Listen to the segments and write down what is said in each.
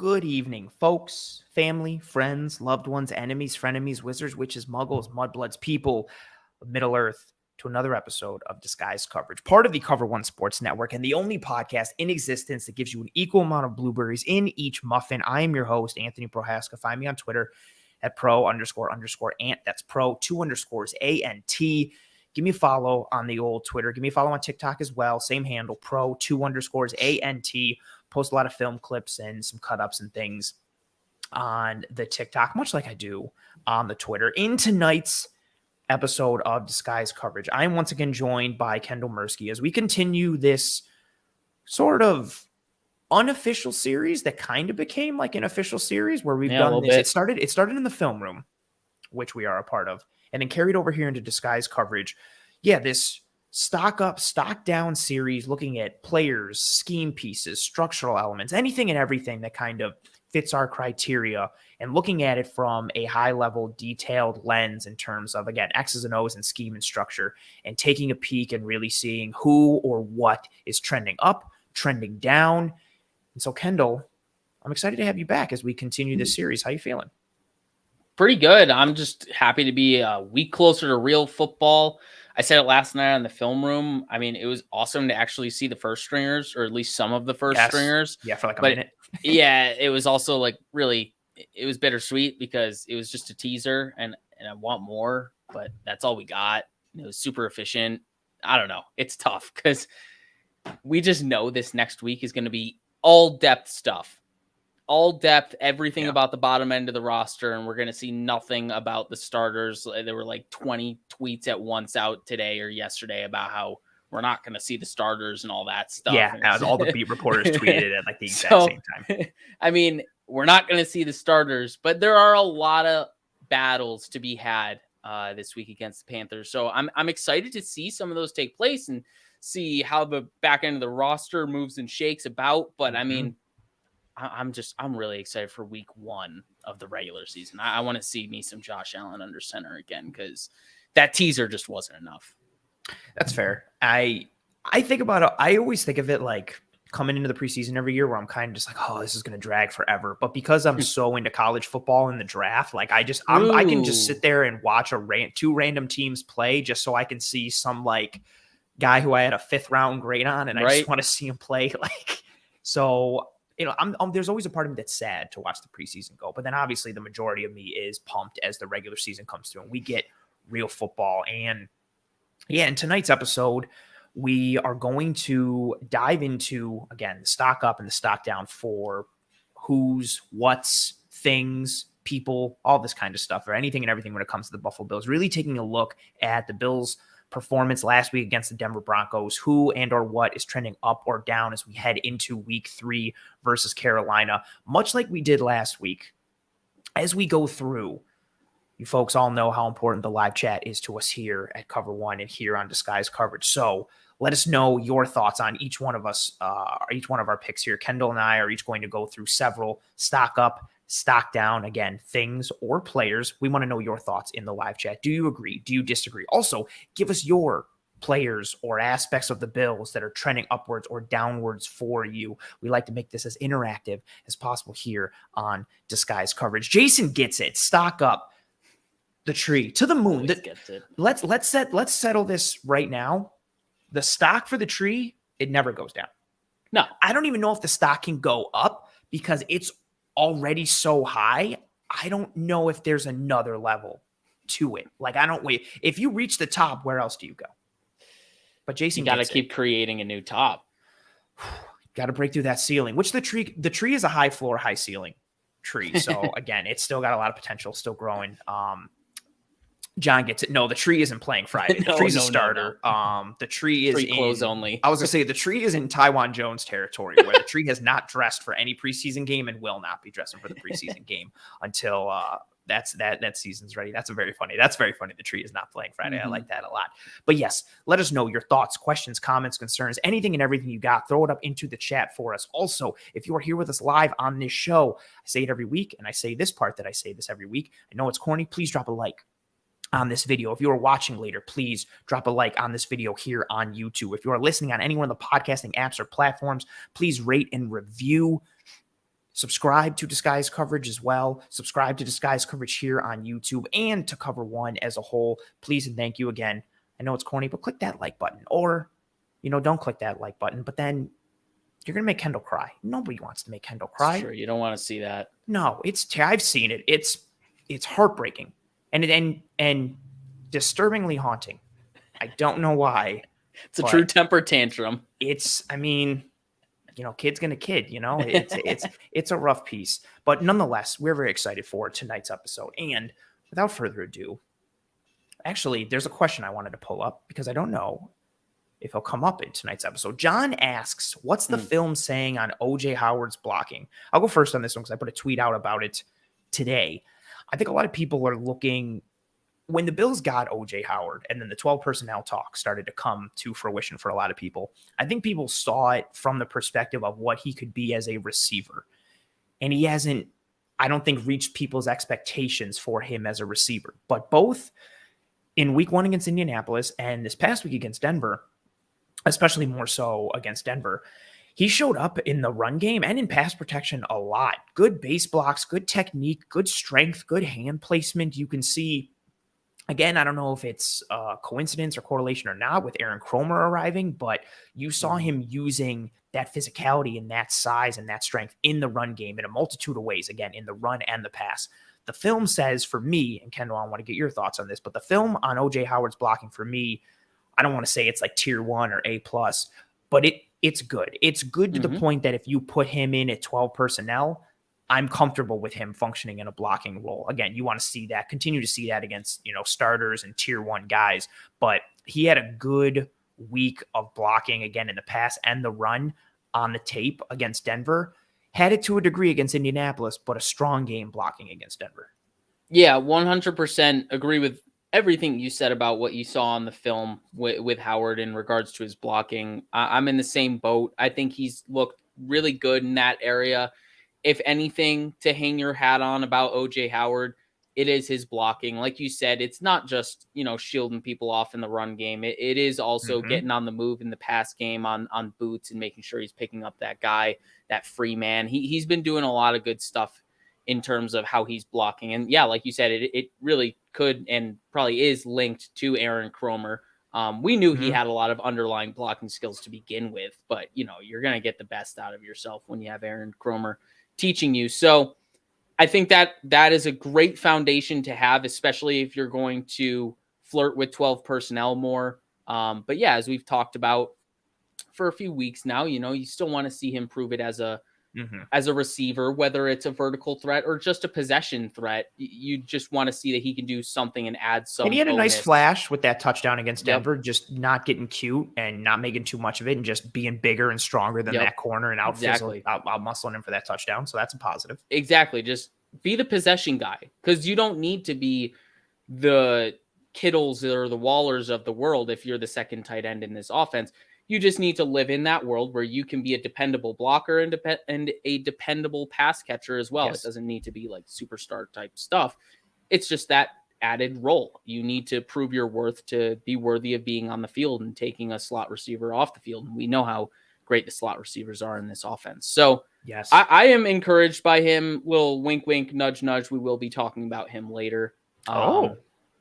Good evening, folks, family, friends, loved ones, enemies, frenemies, wizards, witches, muggles, mudbloods, people of Middle Earth, to another episode of Disguised Coverage, part of the Cover One Sports Network and the only podcast in existence that gives you an equal amount of blueberries in each muffin. I am your host, Anthony Prohaska. Find me on Twitter at pro__ant. That's pro 2_ANT. Give me a follow on the old Twitter. Give me a follow on TikTok as well. Same handle, pro 2_ANT. Post a lot of film clips and some cut-ups and things on the TikTok, much like I do on the Twitter. In tonight's episode of Disguised Coverage, I am once again joined by Kendall Mirsky as we continue this sort of unofficial series that kind of became like an official series where we've done this. It started in the film room, which we are a part of, and then carried over here into Disguised Coverage. Yeah, this stock up, stock down series looking at players, scheme pieces, structural elements, anything and everything that kind of fits our criteria, and looking at it from a high level, detailed lens in terms of, again, X's and O's and scheme and structure, and taking a peek and really seeing who or what is trending up, trending down. And so, Kendall, I'm excited to have you back as we continue this series. How you feeling? Pretty good. I'm just happy to be a week closer to real football. I said it last night in the film room. I mean, it was awesome to actually see the first stringers, or at least some of the first stringers. Yeah, for like a minute. Yeah, it was also like really, it was bittersweet because it was just a teaser and I want more, but that's all we got. It was super efficient. I don't know. It's tough because we just know this next week is going to be all depth stuff. All depth, everything about the bottom end of the roster, and we're going to see nothing about the starters. There were like 20 tweets at once out today or yesterday about how we're not going to see the starters and all that stuff. Yeah, as all the beat reporters tweeted it at like the exact same time. I mean, we're not going to see the starters, but there are a lot of battles to be had this week against the Panthers. So I'm excited to see some of those take place and see how the back end of the roster moves and shakes about. But I mean, I'm really excited for week one of the regular season. I want to see me some Josh Allen under center again, because that teaser just wasn't enough. That's fair. I think about it. I always think of it like coming into the preseason every year where I'm kind of just like, oh, this is going to drag forever. But because I'm so into college football and the draft, like I can just sit there and watch two random teams play just so I can see some like guy who I had a 5th round grade on, and I just want to see him play. Like, so, you know, there's always a part of me that's sad to watch the preseason go, but then obviously the majority of me is pumped as the regular season comes through and we get real football. And yeah, in tonight's episode, we are going to dive into, again, the stock up and the stock down for who's, what's, things, people, all this kind of stuff, or anything and everything when it comes to the Buffalo Bills. Really taking a look at the Bills' performance last week against the Denver Broncos, who and or what is trending up or down as we head into week 3 versus Carolina, much like we did last week. As we go through, you folks all know how important the live chat is to us here at Cover One and here on Disguised Coverage. So let us know your thoughts on each one of us, each one of our picks here. Kendall and I are each going to go through several stock up, stock down, again, things or players. We want to know your thoughts in the live chat. Do you agree? Do you disagree? Also, give us your players or aspects of the Bills that are trending upwards or downwards for you. We like to make this as interactive as possible here on Disguised Coverage. Jason gets it. Stock up the tree to the moon. Let's settle this right now. The stock for the tree, it never goes down. No, I don't even know if the stock can go up because it's already so high. I don't know if there's another level to it. Like, I don't wait. If you reach the top, where else do you go? But Jason, you got to keep creating a new top. Got to break through that ceiling, which the tree is a high floor, high ceiling tree. So again, it's still got a lot of potential, still growing. John gets it. No, the tree isn't playing Friday. The tree's a starter. No. The tree is in clothes only. I was gonna say the tree is in Taiwan Jones territory, where the tree has not dressed for any preseason game and will not be dressing for the preseason game until that season's ready. That's very funny. The tree is not playing Friday. I like that a lot. But yes, let us know your thoughts, questions, comments, concerns, anything and everything you got. Throw it up into the chat for us. Also, if you are here with us live on this show, I say it every week, and I say this part that I say this every week. I know it's corny. Please drop a like on this video. If you are watching later, please drop a like on this video here on YouTube. If you are listening on any one of the podcasting apps or platforms, please rate and review. Subscribe to Disguise Coverage as well. Subscribe to Disguise Coverage here on YouTube and to Cover One as a whole. Please and thank you again. I know it's corny, but click that like button. Or, don't click that like button, but then you're going to make Kendall cry. Nobody wants to make Kendall cry. Sure, you don't want to see that. No, I've seen it. It's heartbreaking and disturbingly haunting. I don't know why. It's a true temper tantrum. Kid's gonna kid, it's a rough piece, but nonetheless, we're very excited for tonight's episode. And without further ado, actually, there's a question I wanted to pull up because I don't know if he'll come up in tonight's episode. John asks, what's the film saying on OJ Howard's blocking? I'll go first on this one because I put a tweet out about it today. I think a lot of people are looking when the Bills got OJ Howard and then the 12 personnel talk started to come to fruition for a lot of people. I think people saw it from the perspective of what he could be as a receiver. And he hasn't, I don't think, reached people's expectations for him as a receiver. But both in week 1 against Indianapolis and this past week against Denver, especially more so against Denver, he showed up in the run game and in pass protection a lot. Good base blocks, good technique, good strength, good hand placement. You can see, again, I don't know if it's a coincidence or correlation or not with Aaron Kromer arriving, but you saw him using that physicality and that size and that strength in the run game in a multitude of ways, again, in the run and the pass. The film says, for me, and Kendall, I want to get your thoughts on this, but the film on OJ Howard's blocking for me, I don't want to say it's like tier 1 or A+, but it's good. It's good to the point that if you put him in at 12 personnel, I'm comfortable with him functioning in a blocking role. Again, you want to see that, continue to see that against, starters and tier 1 guys, but he had a good week of blocking again in the pass and the run on the tape against Denver. Had it to a degree against Indianapolis, but a strong game blocking against Denver. Yeah, 100% agree with everything you said about what you saw on the film with Howard in regards to his blocking. I'm in the same boat. I think he's looked really good in that area. If anything to hang your hat on about OJ Howard, it is his blocking. Like you said, it's not just, shielding people off in the run game. It is also getting on the move in the pass game on boots and making sure he's picking up that guy, that free man. He's been doing a lot of good stuff in terms of how he's blocking. And yeah, like you said, it really could and probably is linked to Aaron Kromer. We knew he had a lot of underlying blocking skills to begin with, but you're going to get the best out of yourself when you have Aaron Kromer teaching you. So I think that is a great foundation to have, especially if you're going to flirt with 12 personnel more. But yeah, as we've talked about for a few weeks now, you still want to see him prove it as a receiver, whether it's a vertical threat or just a possession threat. You just want to see that he can do something and add some. And he had a nice flash with that touchdown against Denver, just not getting cute and not making too much of it and just being bigger and stronger than that corner and out muscling him for that touchdown. So that's a positive. Exactly. Just be the possession guy, because you don't need to be the Kittles or the Wallers of the world if you're the second tight end in this offense. You just need to live in that world where you can be a dependable blocker and a dependable pass catcher as well. Yes. It doesn't need to be like superstar type stuff. It's just that added role. You need to prove your worth to be worthy of being on the field and taking a slot receiver off the field. And we know how great the slot receivers are in this offense. So yes, I am encouraged by him. Little wink, wink, nudge, nudge. We will be talking about him later.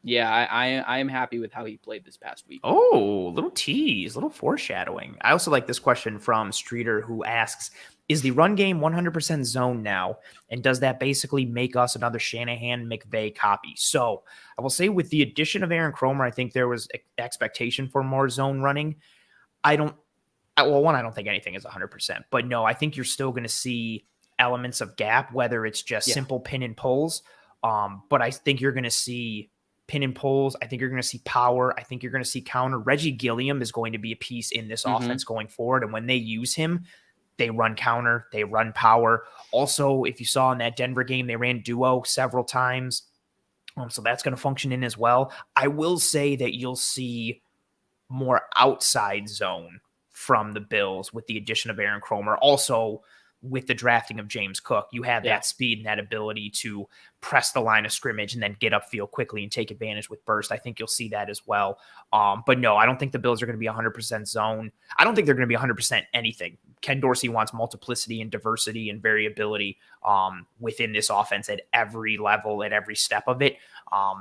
Yeah, I am happy with how he played this past week. Oh, little tease, little foreshadowing. I also like this question from Streeter, who asks, is the run game 100% zone now? And does that basically make us another Shanahan-McVay copy? So I will say with the addition of Aaron Kromer, I think there was expectation for more zone running. I don't think anything is 100%. But no, I think you're still going to see elements of gap, whether it's just simple pin and pulls. But I think you're going to see pin and pulls. I think you're going to see power. I think you're going to see counter. Reggie Gilliam is going to be a piece in this offense going forward. And when they use him, they run counter, they run power. Also, if you saw in that Denver game, they ran duo several times. So that's going to function in as well. I will say that you'll see more outside zone from the Bills with the addition of Aaron Kromer. Also, with the drafting of James Cook, you have that speed and that ability to press the line of scrimmage and then get upfield quickly and take advantage with burst. I think you'll see that as well. But no, I don't think the Bills are going to be 100% zone. I don't think they're going to be 100% anything Ken Dorsey wants multiplicity and diversity and variability within this offense at every level, at every step of it.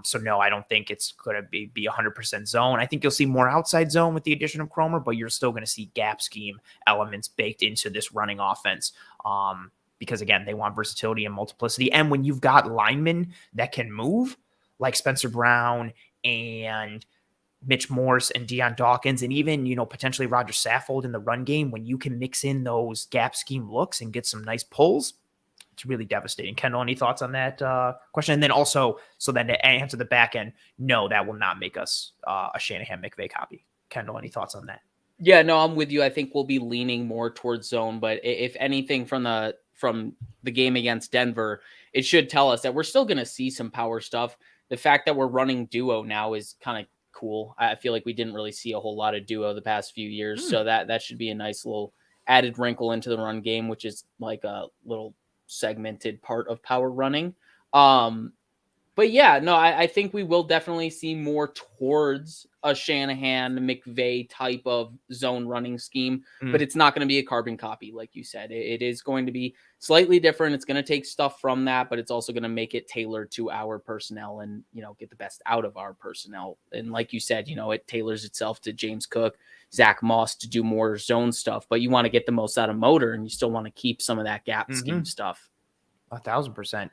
So no, I don't think it's going to be 100% zone. I think you'll see more outside zone with the addition of Kromer, but you're still going to see gap scheme elements baked into this running offense. Because again, they want versatility and multiplicity. And when you've got linemen that can move, like Spencer Brown and Mitch Morse and Deion Dawkins, and even, potentially Roger Saffold in the run game, when you can mix in those gap scheme looks and get some nice pulls, it's really devastating. Kendall, any thoughts on that question? And then also, so then to answer the back end, no, that will not make us a Shanahan-McVay copy. Kendall, any thoughts on that? Yeah, no, I'm with you. I think we'll be leaning more towards zone, but if anything from the game against Denver, it should tell us that we're still going to see some power stuff. The fact that we're running duo now is kind of cool. I feel like we didn't really see a whole lot of duo the past few years, so that should be a nice little added wrinkle into the run game, which is like a little segmented part of power running. But yeah, no, I think we will definitely see more towards a Shanahan McVay type of zone running scheme, but it's not going to be a carbon copy, like you said. It is going to be slightly different. It's going to take stuff from that, but it's also going to make it tailored to our personnel and, get the best out of our personnel. And like you said, it tailors itself to James Cook, Zach Moss to do more zone stuff, but you want to get the most out of motor and you still want to keep some of that gap scheme stuff. 1,000%.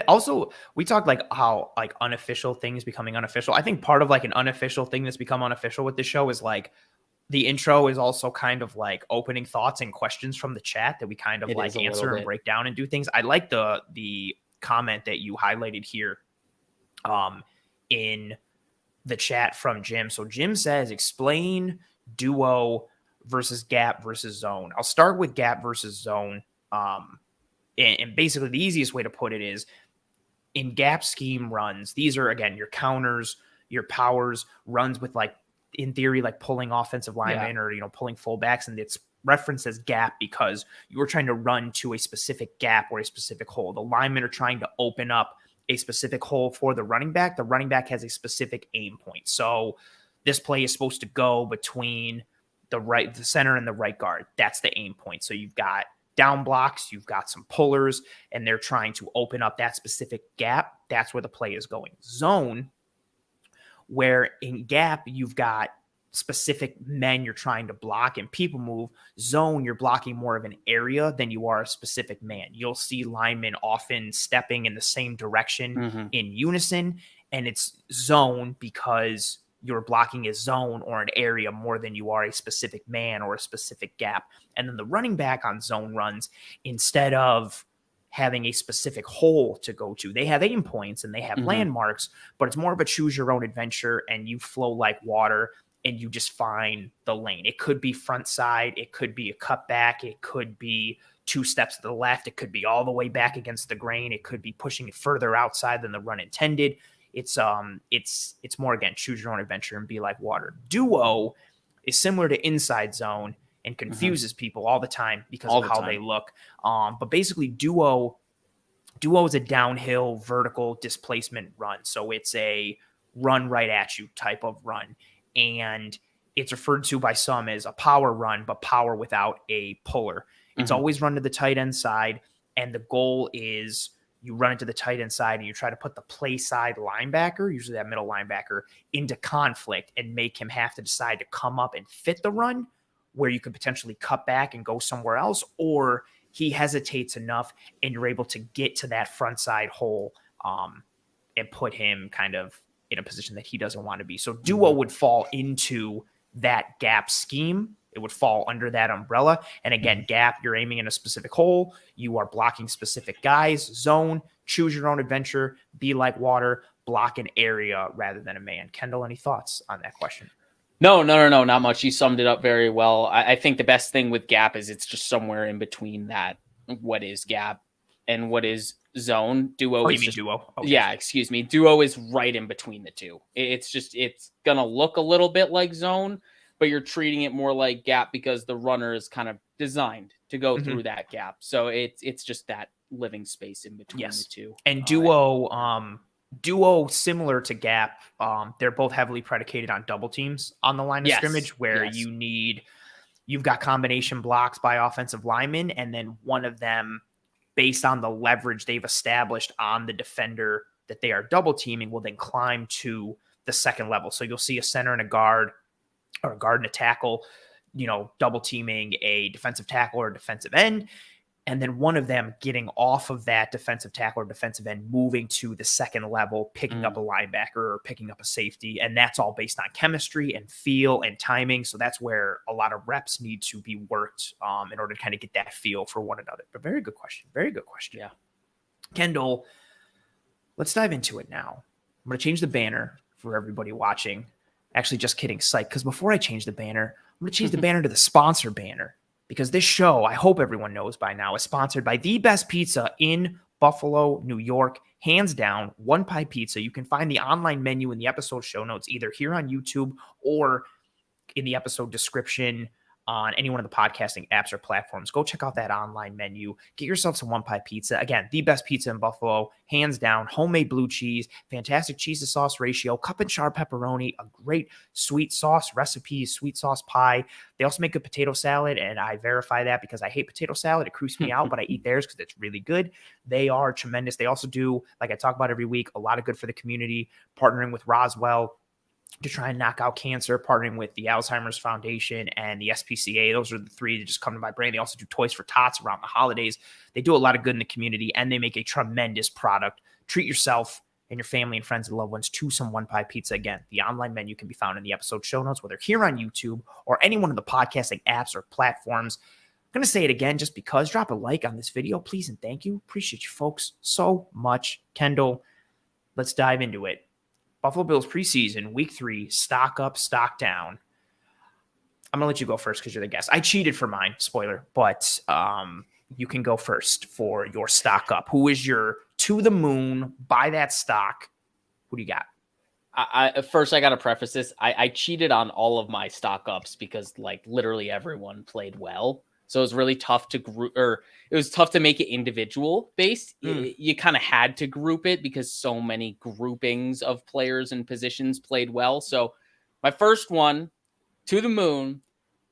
Also, we talked like how like unofficial things becoming unofficial. I think part of like an unofficial thing that's become unofficial with the show is like the intro is also kind of like opening thoughts and questions from the chat that we kind of like answer and break down and do things. I like the comment that you highlighted here in the chat from Jim. So Jim says, explain duo versus gap versus zone. I'll start with gap versus zone. And basically the easiest way to put it is in gap scheme runs, these are, again, your counters, your powers, runs with like, in theory, like pulling offensive linemen or, pulling fullbacks. And it's referenced as gap because you were trying to run to a specific gap or a specific hole. The linemen are trying to open up a specific hole for the running back. The running back has a specific aim point. So this play is supposed to go between the center and the right guard. That's the aim point. So you've got down blocks, you've got some pullers, and they're trying to open up that specific gap. That's where the play is going. Zone, where in gap, you've got specific men you're trying to block and people move. Zone, you're blocking more of an area than you are a specific man. You'll see linemen often stepping in the same direction in unison, and it's zone because you're blocking a zone or an area more than you are a specific man or a specific gap. And then the running back on zone runs, instead of having a specific hole to go to, they have aim points and they have landmarks, but it's more of a choose your own adventure and you flow like water and you just find the lane. It could be front side. It could be a cutback. It could be 2 steps to the left. It could be all the way back against the grain. It could be pushing it further outside than the run intended. It's more, again, choose your own adventure and be like water. Duo is similar to inside zone and confuses people all the time because of how they look. But basically duo is a downhill vertical displacement run. So it's a run right at you type of run. And it's referred to by some as a power run, but power without a puller. It's always run to the tight end side. And the goal is you run into the tight end side and you try to put the play side linebacker, usually that middle linebacker, into conflict and make him have to decide to come up and fit the run where you could potentially cut back and go somewhere else, or he hesitates enough and you're able to get to that front side hole and put him kind of in a position that he doesn't want to be. So duo would fall into that gap scheme. It would fall under that umbrella. And again, gap, you're aiming in a specific hole. You are blocking specific guys. Zone, choose your own adventure, be like water, block an area rather than a man. Kendall, any thoughts on that question? No, not much. You summed it up very well. I think the best thing with gap is it's just somewhere in between that. What is gap and what is zone? Duo. You mean duo? Okay. Yeah, excuse me. Duo is right in between the two. It's going to look a little bit like zone, but you're treating it more like gap because the runner is kind of designed to go through that gap. So it's just that living space in between the two. And duo, similar to gap, they're both heavily predicated on double teams on the line of scrimmage where you need you've got combination blocks by offensive linemen, and then one of them, based on the leverage they've established on the defender that they are double teaming, will then climb to the second level. So you'll see a center and a guard, or a guard and a tackle, double teaming a defensive tackle or defensive end. And then one of them getting off of that defensive tackle or defensive end, moving to the second level, picking up a linebacker or picking up a safety. And that's all based on chemistry and feel and timing. So that's where a lot of reps need to be worked in order to kind of get that feel for one another. But very good question. Very good question. Yeah. Kendall, let's dive into it now. I'm going to change the banner for everybody watching. Actually, just kidding, psych. Because before I change the banner, I'm going to change the banner to the sponsor banner. Because this show, I hope everyone knows by now, is sponsored by the best pizza in Buffalo, New York. Hands down, One Pie Pizza. You can find the online menu in the episode show notes, either here on YouTube or in the episode description on any one of the podcasting apps or platforms. Go check out that online menu. Get yourself some One Pie Pizza. Again, the best pizza in Buffalo, hands down. Homemade blue cheese, fantastic cheese to sauce ratio, cup and char pepperoni, a great sweet sauce recipe, sweet sauce pie. They also make a potato salad, and I verify that because I hate potato salad. It creeps me out, but I eat theirs because it's really good. They are tremendous. They also do, like I talk about every week, a lot of good for the community, partnering with Roswell to try and knock out cancer, partnering with the Alzheimer's Foundation and the SPCA. Those are the three that just come to my brain. They also do Toys for Tots around the holidays. They do a lot of good in the community, and they make a tremendous product. Treat yourself and your family and friends and loved ones to some One Pie Pizza. Again, the online menu can be found in the episode show notes, whether here on YouTube or any one of the podcasting apps or platforms. I'm going to say it again just because. Drop a like on this video, please, and thank you. Appreciate you folks so much. Kendall, let's dive into it. Buffalo Bills preseason, week 3, stock up, stock down. I'm going to let you go first because you're the guest. I cheated for mine, spoiler, but you can go first for your stock up. Who is your to the moon, buy that stock? Who do you got? First, I got to preface this. I cheated on all of my stock ups because literally everyone played well. So it was really tough to group, or it was tough to make it individual based. You kind of had to group it because so many groupings of players and positions played well. So my first one, to the moon,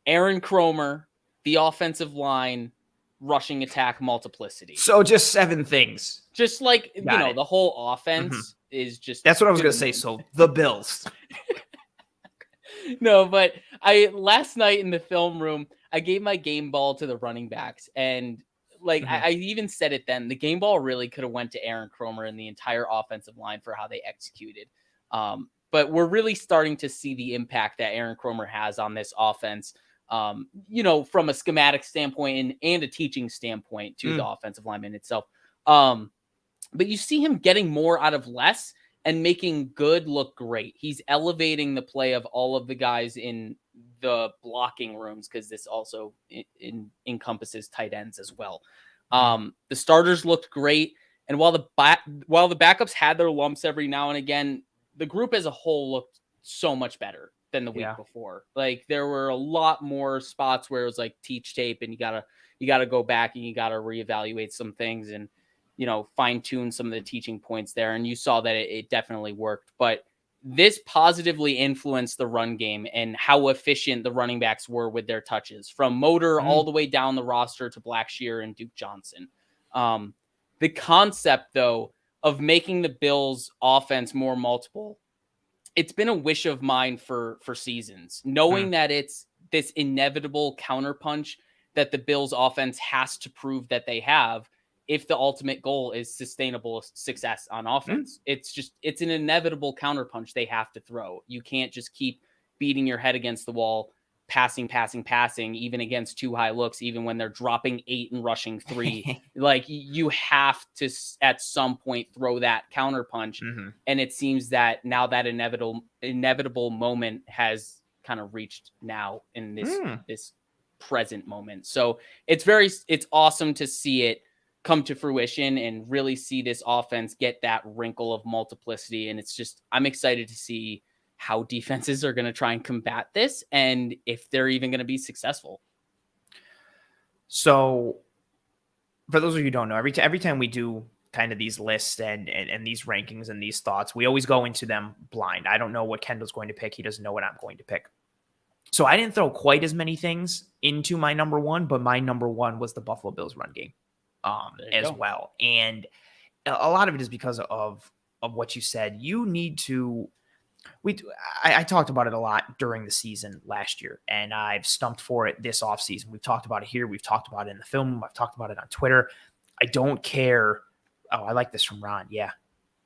Aaron Kromer, the offensive line, rushing attack, multiplicity. So just 7 things. Just the whole offense is just. That's what I was going to say. So the Bills. No, but last night in the film room, I gave my game ball to the running backs, and I even said it then. The game ball really could have went to Aaron Kromer and the entire offensive line for how they executed. But we're really starting to see the impact that Aaron Kromer has on this offense. From a schematic standpoint and a teaching standpoint to the offensive lineman itself. But you see him getting more out of less and making good look great. He's elevating the play of all of the guys in the blocking rooms, because this also encompasses tight ends as well. The starters looked great, and while the backups had their lumps every now and again, the group as a whole looked so much better than the week before. There were a lot more spots where it was teach tape, and you gotta go back and you gotta reevaluate some things and fine tune some of the teaching points there. And you saw that it definitely worked, but this positively influenced the run game and how efficient the running backs were with their touches, from Motor all the way down the roster to Blackshear and Duke Johnson. The concept, though, of making the Bills offense more multiple, it's been a wish of mine for seasons, knowing that it's this inevitable counterpunch that the Bills offense has to prove that they have if the ultimate goal is sustainable success on offense. It's an inevitable counterpunch they have to throw. You can't just keep beating your head against the wall, passing, even against 2 high looks, even when they're dropping 8 and rushing 3. You have to, at some point, throw that counterpunch. And it seems that now that inevitable moment has kind of reached now in this present moment. So it's awesome to see it come to fruition and really see this offense get that wrinkle of multiplicity. And I'm excited to see how defenses are going to try and combat this, and if they're even going to be successful. So for those of you who don't know, every time we do kind of these lists and these rankings and these thoughts, we always go into them blind. I don't know what Kendall's going to pick. He doesn't know what I'm going to pick. So I didn't throw quite as many things into my number one, but my number one was the Buffalo Bills run game as well. And a lot of it is because of what you said. You need to I talked about it a lot during the season last year, and I've stumped for it this offseason. We've talked about it here. We've talked about it in the film. I've talked about it on Twitter. I don't care. Oh, I like this from Ron. Yeah.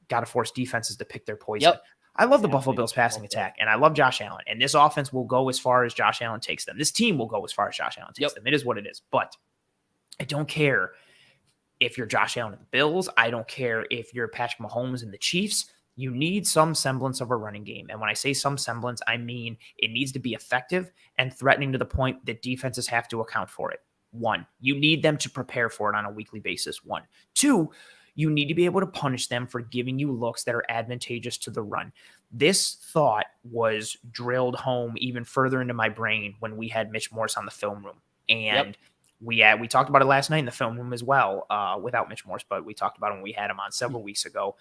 Got to force defenses to pick their poison. Yep. I love the Buffalo Bills passing attack, and I love Josh Allen. And this offense will go as far as Josh Allen takes them. This team will go as far as Josh Allen takes them. It is what it is. But I don't care if you're Josh Allen and the Bills. I don't care if you're Patrick Mahomes and the Chiefs. You need some semblance of a running game. And when I say some semblance, I mean it needs to be effective and threatening to the point that defenses have to account for it. 1, you need them to prepare for it on a weekly basis. 1. 2, you need to be able to punish them for giving you looks that are advantageous to the run. This thought was drilled home even further into my brain when we had Mitch Morse on the film room. And we talked about it last night in the film room as well, without Mitch Morse, but we talked about it when we had him on several weeks ago.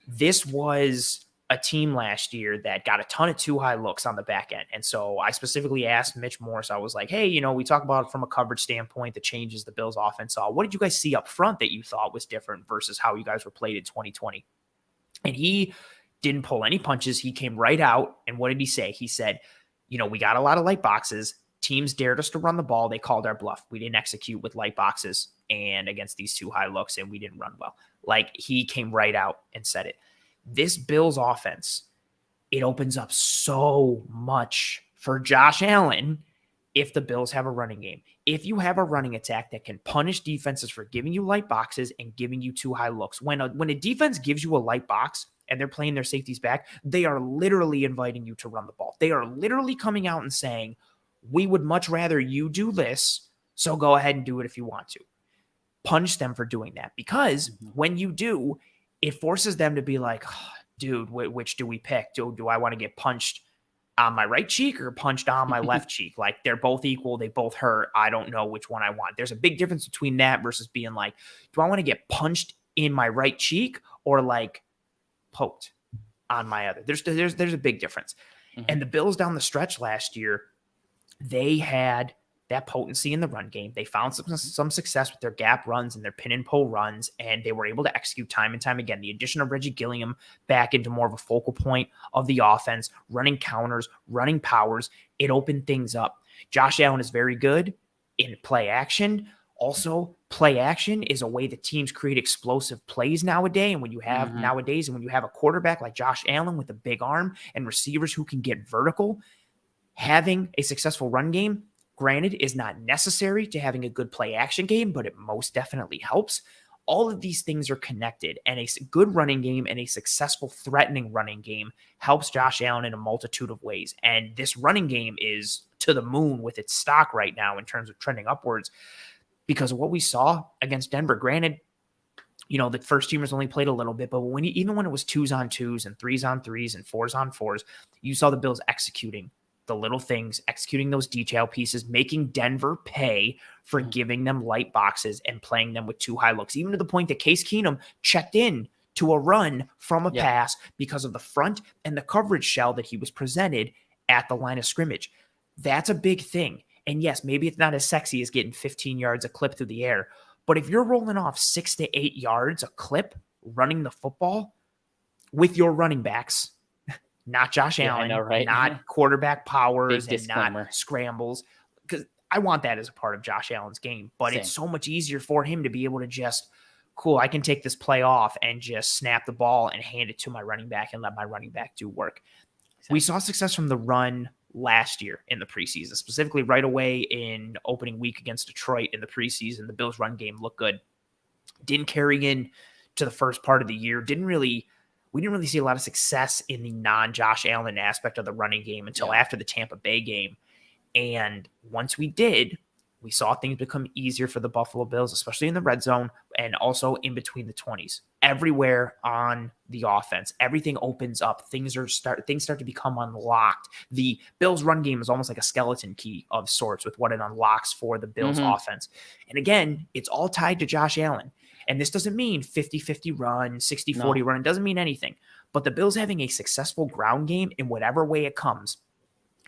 This was a team last year that got a ton of too high looks on the back end. And so I specifically asked Mitch Morse, I was like, hey, we talk about it from a coverage standpoint, the changes the Bills offense saw. What did you guys see up front that you thought was different versus how you guys were played in 2020? And he didn't pull any punches. He came right out. And what did he say? He said, we got a lot of light boxes. Teams dared us to run the ball. They called our bluff. We didn't execute with light boxes and against these too high looks, and we didn't run well. Like, he came right out and said it. This Bills offense, it opens up so much for Josh Allen if the Bills have a running game. If you have a running attack that can punish defenses for giving you light boxes and giving you too high looks. When a defense gives you a light box and they're playing their safeties back, they are literally inviting you to run the ball. They are literally coming out and saying, we would much rather you do this, so go ahead and do it if you want to. Punish them for doing that, because when you do, it forces them to be like, oh, dude, which do we pick? Do I want to get punched on my right cheek or punched on my left cheek? Like, they're both equal. They both hurt. I don't know which one I want. There's a big difference between that versus being like, do I want to get punched in my right cheek or like poked on my other? There's a big difference. And the Bills down the stretch last year, they had that potency in the run game. They found some success with their gap runs and their pin and pull runs, and they were able to execute time and time again. The addition of Reggie Gilliam back into more of a focal point of the offense, running counters, running powers, it opened things up. Josh Allen is very good in play action. Also, play action is a way that teams create explosive plays nowadays. And when you have when you have a quarterback like Josh Allen with a big arm and receivers who can get vertical, having a successful run game, granted, is not necessary to having a good play action game, but it most definitely helps. All of these things are connected, and a good running game and a successful threatening running game helps Josh Allen in a multitude of ways. And this running game is to the moon with its stock right now in terms of trending upwards because of what we saw against Denver. Granted, the first teamers only played a little bit, but even when it was 2s on 2s and 3s on 3s and 4s on 4s, you saw the Bills executing the little things, executing those detail pieces, making Denver pay for giving them light boxes and playing them with too high looks, even to the point that Case Keenum checked in to a run from a pass because of the front and the coverage shell that he was presented at the line of scrimmage. That's a big thing. And yes, maybe it's not as sexy as getting 15 yards a clip through the air, but if you're rolling off 6 to 8 yards a clip running the football with your running backs, not Josh Allen, I know, right? Not quarterback powers and disclaimer. Not scrambles, because I want that as a part of Josh Allen's game, but it's so much easier for him to be able to just, cool, I can take this play off and just snap the ball and hand it to my running back and let my running back do work. Exactly. We saw success from the run last year in the preseason, specifically right away in opening week against Detroit in the preseason. The Bills run game looked good. Didn't carry in to the first part of the year. We didn't really see a lot of success in the non-Josh Allen aspect of the running game until after the Tampa Bay game. And once we did, we saw things become easier for the Buffalo Bills, especially in the red zone and also in between the 20s. Everywhere on the offense, everything opens up. Things start to become unlocked. The Bills run game is almost like a skeleton key of sorts with what it unlocks for the Bills offense. And again, it's all tied to Josh Allen. And this doesn't mean 50-50 run, 60-40 run. It doesn't mean anything. But the Bills having a successful ground game in whatever way it comes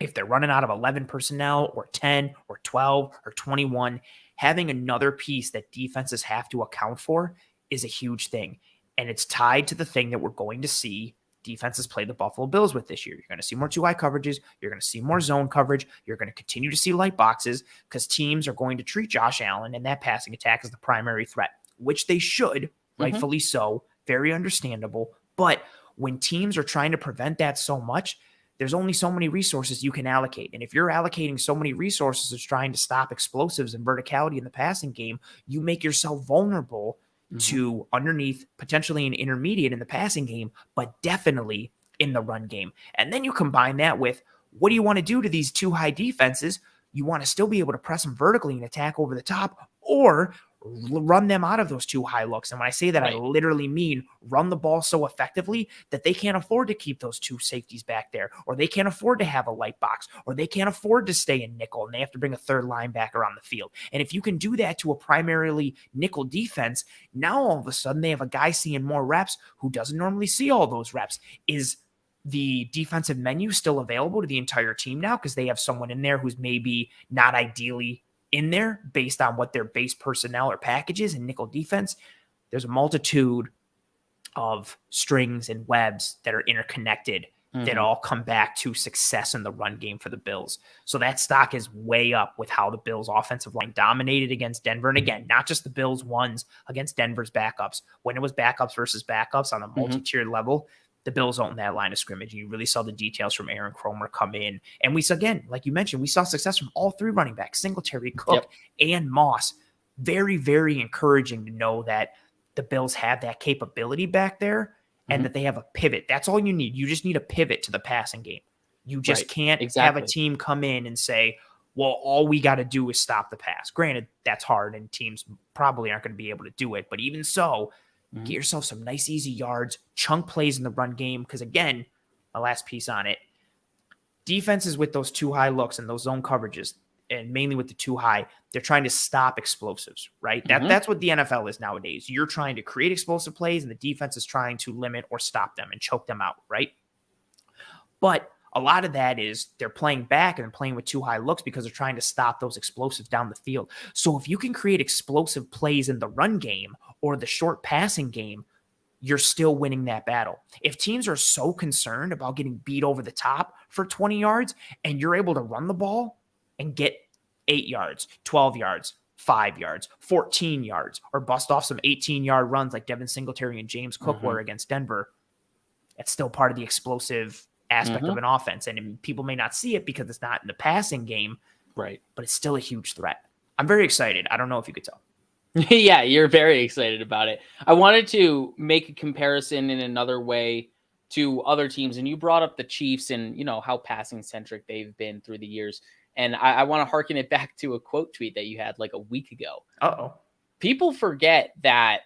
if they're running out of 11 personnel or 10 or 12 or 21, having another piece that defenses have to account for is a huge thing. And it's tied to the thing that we're going to see defenses play the Buffalo Bills with this year. You're going to see more 2-high coverages. You're going to see more zone coverage. You're going to continue to see light boxes because teams are going to treat Josh Allen and that passing attack as the primary threat, which they should, rightfully so, very understandable. But when teams are trying to prevent that so much, there's only so many resources you can allocate. And if you're allocating so many resources to trying to stop explosives and verticality in the passing game, you make yourself vulnerable to underneath, potentially an intermediate in the passing game, but definitely in the run game. And then you combine that with, what do you want to do to these 2-high defenses? You want to still be able to press them vertically and attack over the top, or run them out of those 2-high looks. And when I say that, I literally mean run the ball so effectively that they can't afford to keep those 2 safeties back there, or they can't afford to have a light box, or they can't afford to stay in nickel and they have to bring a third linebacker on the field. And if you can do that to a primarily nickel defense, now all of a sudden they have a guy seeing more reps who doesn't normally see all those reps. Is the defensive menu still available to the entire team now because they have someone in there who's maybe not ideally in there based on what their base personnel or packages and nickel defense? There's a multitude of strings and webs that are interconnected that all come back to success in the run game for the Bills. So that stock is way up with how the Bills offensive line dominated against Denver. And again, not just the Bills ones against Denver's backups. When it was backups versus backups on a multi-tiered level, the Bills owned that line of scrimmage. You really saw the details from Aaron Kromer come in. And we saw, again, like you mentioned, we saw success from all 3 running backs, Singletary, Cook, and Moss. Very, very encouraging to know that the Bills have that capability back there and that they have a pivot. That's all you need. You just need a pivot to the passing game. You just can't have a team come in and say, well, all we got to do is stop the pass. Granted, that's hard and teams probably aren't going to be able to do it. But even so, get yourself some nice, easy yards, chunk plays in the run game. Because again, my last piece on it, defenses with those 2-high looks and those zone coverages, and mainly with the 2-high, they're trying to stop explosives, right? That's what the NFL is nowadays. You're trying to create explosive plays, and the defense is trying to limit or stop them and choke them out, right? But a lot of that is they're playing back and playing with 2-high looks because they're trying to stop those explosives down the field. So if you can create explosive plays in the run game or the short passing game, you're still winning that battle. If teams are so concerned about getting beat over the top for 20 yards and you're able to run the ball and get 8 yards, 12 yards, 5 yards, 14 yards, or bust off some 18-yard runs like Devin Singletary and James Cook were against Denver, that's still part of the explosive aspect of an offense. And people may not see it because it's not in the passing game, right? But it's still a huge threat. I'm very excited. I don't know if you could tell. Yeah, you're very excited about it. I wanted to make a comparison in another way to other teams. And you brought up the Chiefs and, you know, how passing centric they've been through the years. And I want to harken it back to a quote tweet that you had like a week ago. People forget that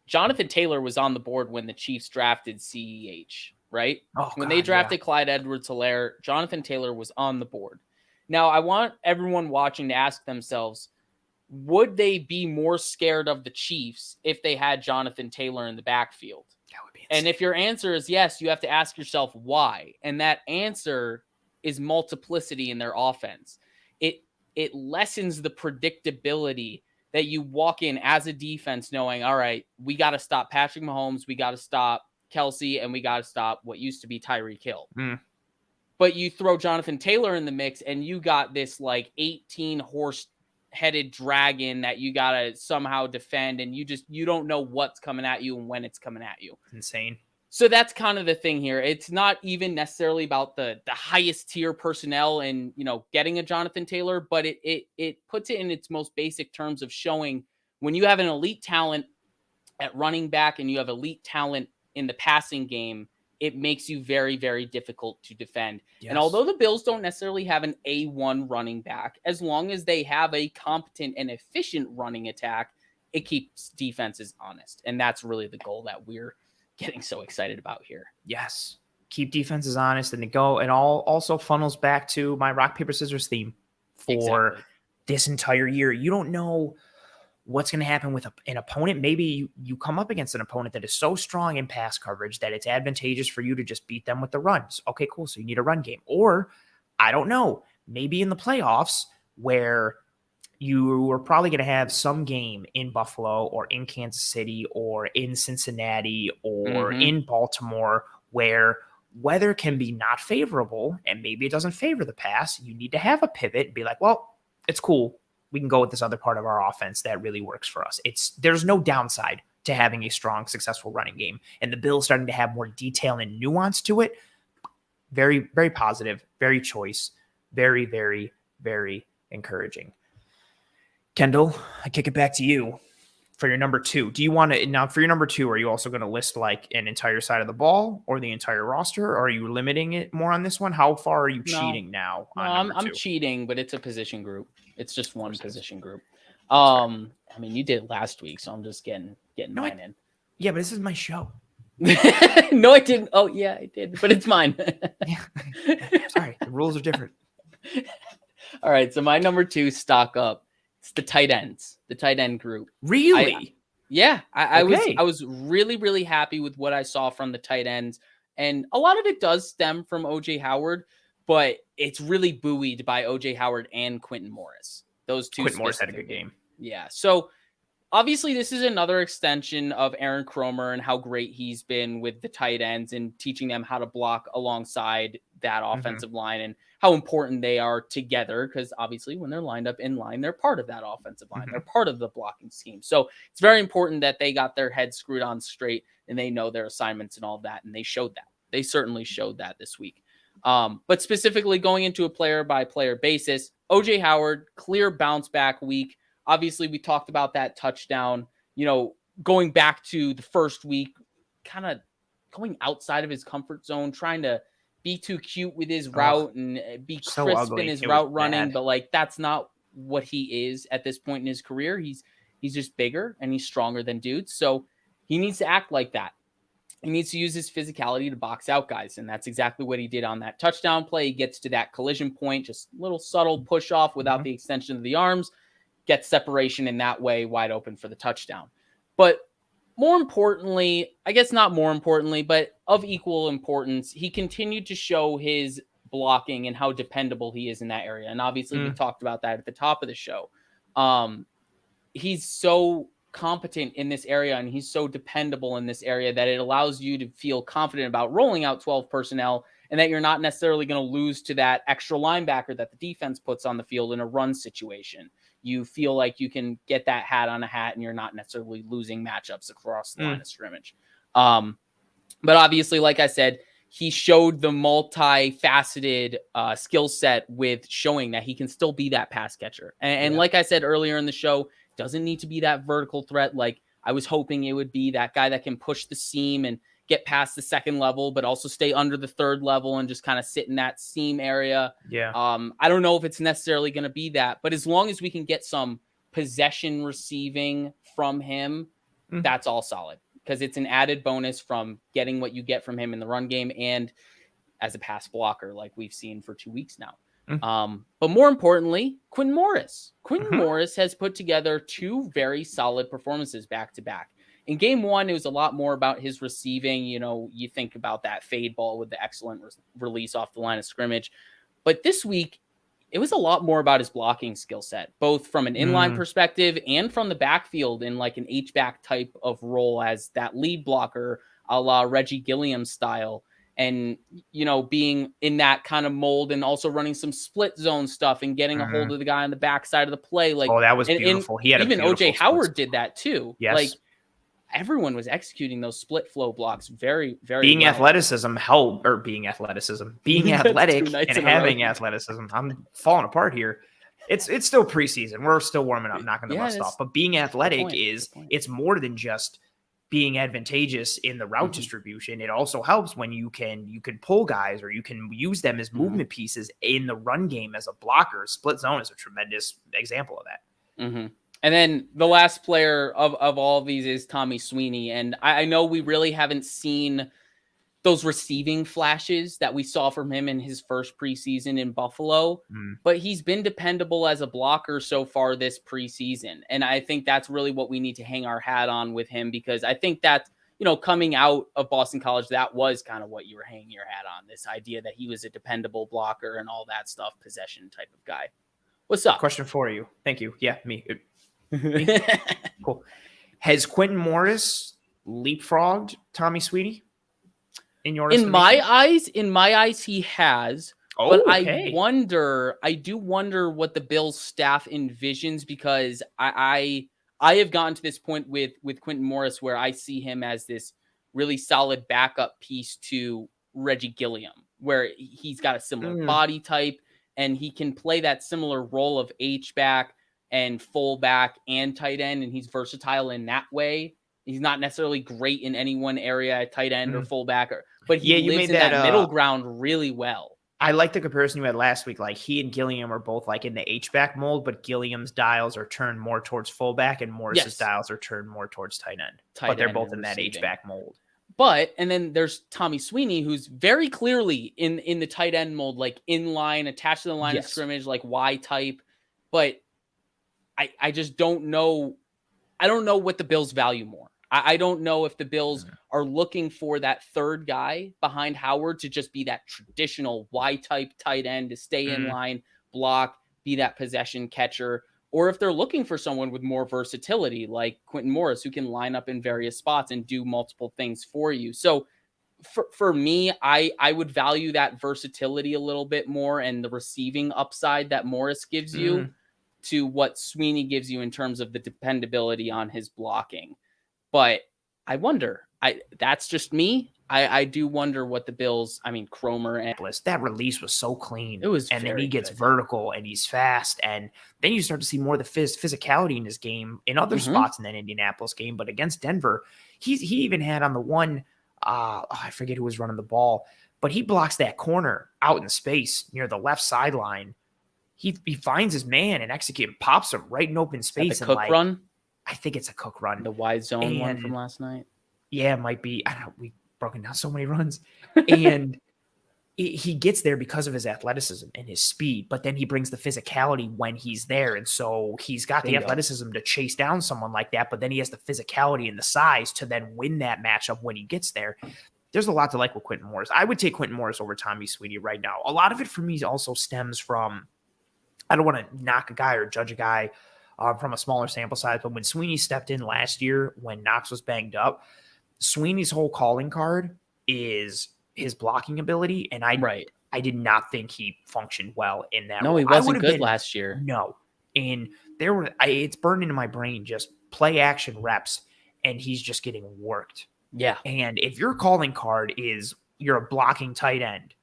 Jonathan Taylor was on the board when the Chiefs drafted CEH, right? When they drafted Clyde Edwards-Helaire, Jonathan Taylor was on the board. Now, I want everyone watching to ask themselves, would they be more scared of the Chiefs if they had Jonathan Taylor in the backfield? That would be insane. And if your answer is yes, you have to ask yourself why. And that answer is multiplicity in their offense. It lessens the predictability that you walk in as a defense knowing, all right, we got to stop Patrick Mahomes, we got to stop Kelsey, and we got to stop what used to be Tyreek Hill. But you throw Jonathan Taylor in the mix and you got this like 18 horse headed dragon that you got to somehow defend, and you don't know what's coming at you and when it's coming at you. Insane. So that's kind of the thing here. It's not even necessarily about the highest tier personnel and, you know, getting a Jonathan Taylor, but it puts it in its most basic terms of showing when you have an elite talent at running back and you have elite talent in the passing game, it makes you very, very difficult to defend. Yes. And although the Bills don't necessarily have an A1 running back, as long as they have a competent and efficient running attack, it keeps defenses honest. And that's really the goal that we're getting so excited about here. Yes. Keep defenses honest, and it also funnels back to my rock, paper, scissors theme for this entire year. You don't know what's going to happen with an opponent. Maybe you come up against an opponent that is so strong in pass coverage that it's advantageous for you to just beat them with the runs. Okay, cool. So you need a run game. Or I don't know, maybe in the playoffs where you are probably going to have some game in Buffalo or in Kansas City or in Cincinnati or in Baltimore where weather can be not favorable and maybe it doesn't favor the pass. You need to have a pivot and be like, well, it's cool. We can go with this other part of our offense that really works for us. There's no downside to having a strong, successful running game. And the Bills starting to have more detail and nuance to it. Very, very positive, very choice, very, very, very encouraging. Kendall, I kick it back to you for your number 2. Do you want to now for your number 2? Are you also going to list like an entire side of the ball or the entire roster? Or are you limiting it more on this one? How far are you cheating now? I'm cheating, but it's a position group. It's just one position group. I mean, you did last week, so I'm just getting mine in. Yeah, but this is my show. No, I didn't. Oh, yeah, I did, but it's mine. Yeah. Sorry, the rules are different. All right, so my number 2 stock up. It's the tight ends, the tight end group. Really? I was really, really happy with what I saw from the tight ends. And a lot of it does stem from OJ Howard, but it's really buoyed by OJ Howard and Quintin Morris. Those two. Quintin Morris had a good game. Yeah. So obviously this is another extension of Aaron Kromer and how great he's been with the tight ends and teaching them how to block alongside that offensive line and how important they are together. Because obviously when they're lined up in line, they're part of that offensive line. They're part of the blocking scheme. So it's very important that they got their heads screwed on straight and they know their assignments and all that. And they showed that. They certainly showed that this week. But specifically going into a player by player basis, OJ Howard, clear bounce back week. Obviously we talked about that touchdown, going back to the first week, kind of going outside of his comfort zone, trying to be too cute with his route and be crisp in his route running. But like, that's not what he is at this point in his career. He's just bigger and he's stronger than dudes. So he needs to act like that. He needs to use his physicality to box out guys. And that's exactly what he did on that touchdown play. He gets to that collision point, just a little subtle push off without the extension of the arms, gets separation in that way, wide open for the touchdown. But more importantly, I guess not more importantly, but of equal importance, he continued to show his blocking and how dependable he is in that area. And obviously we talked about that at the top of the show. He's so competent in this area and he's so dependable in this area that it allows you to feel confident about rolling out 12 personnel and that you're not necessarily going to lose to that extra linebacker that the defense puts on the field in a run situation. You feel like you can get that hat on a hat and you're not necessarily losing matchups across the line of scrimmage. But obviously, like I said, he showed the multifaceted skill set with showing that he can still be that pass catcher. And like I said earlier in the show, doesn't need to be that vertical threat. Like I was hoping it would be that guy that can push the seam and get past the second level, but also stay under the third level and just kind of sit in that seam area. Yeah. I don't know if it's necessarily going to be that, but as long as we can get some possession receiving from him, that's all solid because it's an added bonus from getting what you get from him in the run game and as a pass blocker, like we've seen for 2 weeks now. But more importantly, Quintin Morris. Quintin Morris has put together 2 very solid performances back to back. In game 1, it was a lot more about his receiving. You think about that fade ball with the excellent release off the line of scrimmage. But this week, it was a lot more about his blocking skill set, both from an inline perspective and from the backfield in like an H-back type of role as that lead blocker a la Reggie Gilliam style. And, being in that kind of mold and also running some split zone stuff and getting a hold of the guy on the backside of the play. Like, that was beautiful. He had even OJ Howard did that too. Yes. Like, everyone was executing those split flow blocks very, very being well. being athletic and having athleticism. I'm falling apart here. It's still preseason. We're still warming up, knocking the rust off. But being athletic it's more than just being advantageous in the route distribution. It also helps when you can pull guys or you can use them as movement pieces in the run game as a blocker. Split zone is a tremendous example of that. And then the last player of all of these is Tommy Sweeney. And I know we really haven't seen those receiving flashes that we saw from him in his first preseason in Buffalo, but he's been dependable as a blocker so far this preseason. And I think that's really what we need to hang our hat on with him, because I think that, coming out of Boston College, that was kind of what you were hanging your hat on, this idea that he was a dependable blocker and all that stuff, possession type of guy. What's up? Question for you. Thank you. Yeah, me. Me? Cool. Has Quintin Morris leapfrogged Tommy Sweeney? In my eyes, he has. Oh, but okay. I do wonder what the Bills staff envisions, because I have gotten to this point with Quintin Morris where I see him as this really solid backup piece to Reggie Gilliam, where he's got a similar body type and he can play that similar role of H-back and fullback and tight end, and he's versatile in that way. He's not necessarily great in any one area, tight end or fullback, but he lives in that middle ground really well. I like the comparison you had last week. Like, he and Gilliam are both like in the H-back mold, but Gilliam's dials are turned more towards fullback and Morris's dials are turned more towards tight end. But they're both in that H-back mold. And then there's Tommy Sweeney, who's very clearly in the tight end mold, like in line, attached to the line of scrimmage, like Y type. But I just don't know. I don't know what the Bills value more. I don't know if the Bills are looking for that third guy behind Howard to just be that traditional Y-type tight end to stay in line, block, be that possession catcher, or if they're looking for someone with more versatility like Quintin Morris, who can line up in various spots and do multiple things for you. So for me, I would value that versatility a little bit more and the receiving upside that Morris gives you to what Sweeney gives you in terms of the dependability on his blocking. But I wonder, that's just me. I do wonder what the Bills, Kromer and that release was so clean. It was, and then he gets vertical and he's fast, and then you start to see more of the physicality in his game in other spots in that Indianapolis game. But against Denver, he even had on the one, I forget who was running the ball, but he blocks that corner out in space near the left sideline. He finds his man and pops him right in open space. The Cook run. I think it's a Cook run. The wide zone one from last night. Yeah, it might be. I don't know. We've broken down so many runs. And he gets there because of his athleticism and his speed, but then he brings the physicality when he's there. And so he's got the athleticism to chase down someone like that, but then he has the physicality and the size to then win that matchup when he gets there. There's a lot to like with Quintin Morris. I would take Quintin Morris over Tommy Sweeney right now. A lot of it for me also stems from, I don't want to knock a guy or judge a guy from a smaller sample size, but when Sweeney stepped in last year when Knox was banged up, Sweeney's whole calling card is his blocking ability, and I did not think he functioned well in that. No, he wasn't good last year. No, and it's burned into my brain, just play action reps, and he's just getting worked. Yeah, and if your calling card is you're a blocking tight end,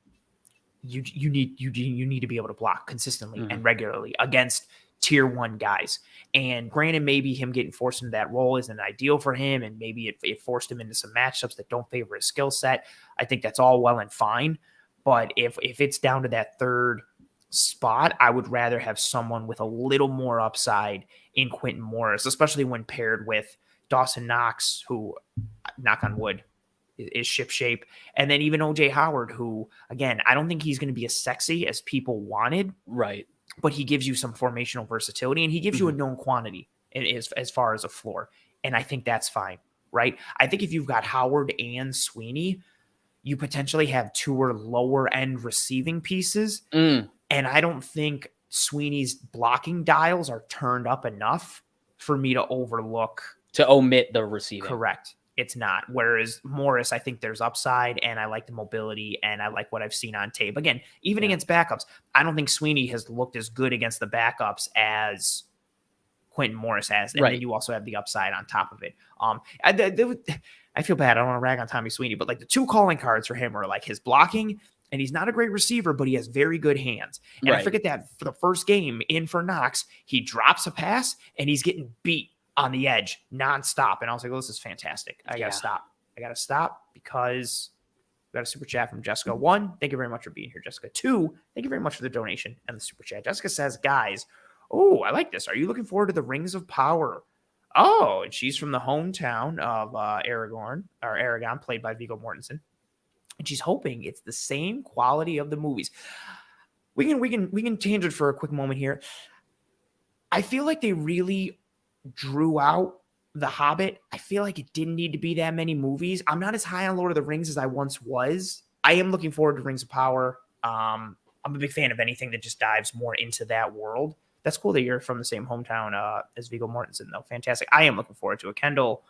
you need to be able to block consistently and regularly against tier 1 guys. And granted, maybe him getting forced into that role isn't ideal for him, and maybe it forced him into some matchups that don't favor his skill set. I think that's all well and fine, but if it's down to that third spot, I would rather have someone with a little more upside in Quintin Morris, especially when paired with Dawson Knox, who, knock on wood, is shipshape, and then even OJ Howard, who, again, I don't think he's going to be as sexy as people wanted, right? But he gives you some formational versatility, and he gives you a known quantity as far as a floor. And I think that's fine, right? I think if you've got Howard and Sweeney, you potentially have 2 lower end receiving pieces. And I don't think Sweeney's blocking dials are turned up enough for me to omit the receiving. Correct. It's not. Whereas Morris, I think there's upside, and I like the mobility, and I like what I've seen on tape. Again, even against backups, I don't think Sweeney has looked as good against the backups as Quintin Morris has. And then you also have the upside on top of it. I feel bad. I don't want to rag on Tommy Sweeney, but like the 2 calling cards for him are like his blocking, and he's not a great receiver, but he has very good hands. And I forget that for the first game in for Knox, he drops a pass and he's getting beat on the edge nonstop. And I was like, oh, this is fantastic. I got to stop because we got a super chat from Jessica. 1, thank you very much for being here, Jessica. 2, thank you very much for the donation and the super chat. Jessica says, guys, oh, I like this. Are you looking forward to the Rings of Power? Oh, and she's from the hometown of Aragon, played by Viggo Mortensen. And she's hoping it's the same quality of the movies. We can change it for a quick moment here. I feel like they really drew out The Hobbit, I feel like it didn't need to be that many movies. I'm not as high on Lord of the Rings as I once was. I am looking forward to Rings of Power. I'm a big fan of anything that just dives more into that world. That's cool that you're from the same hometown as Viggo Mortensen, though. Fantastic. I am looking forward to it. Kendall,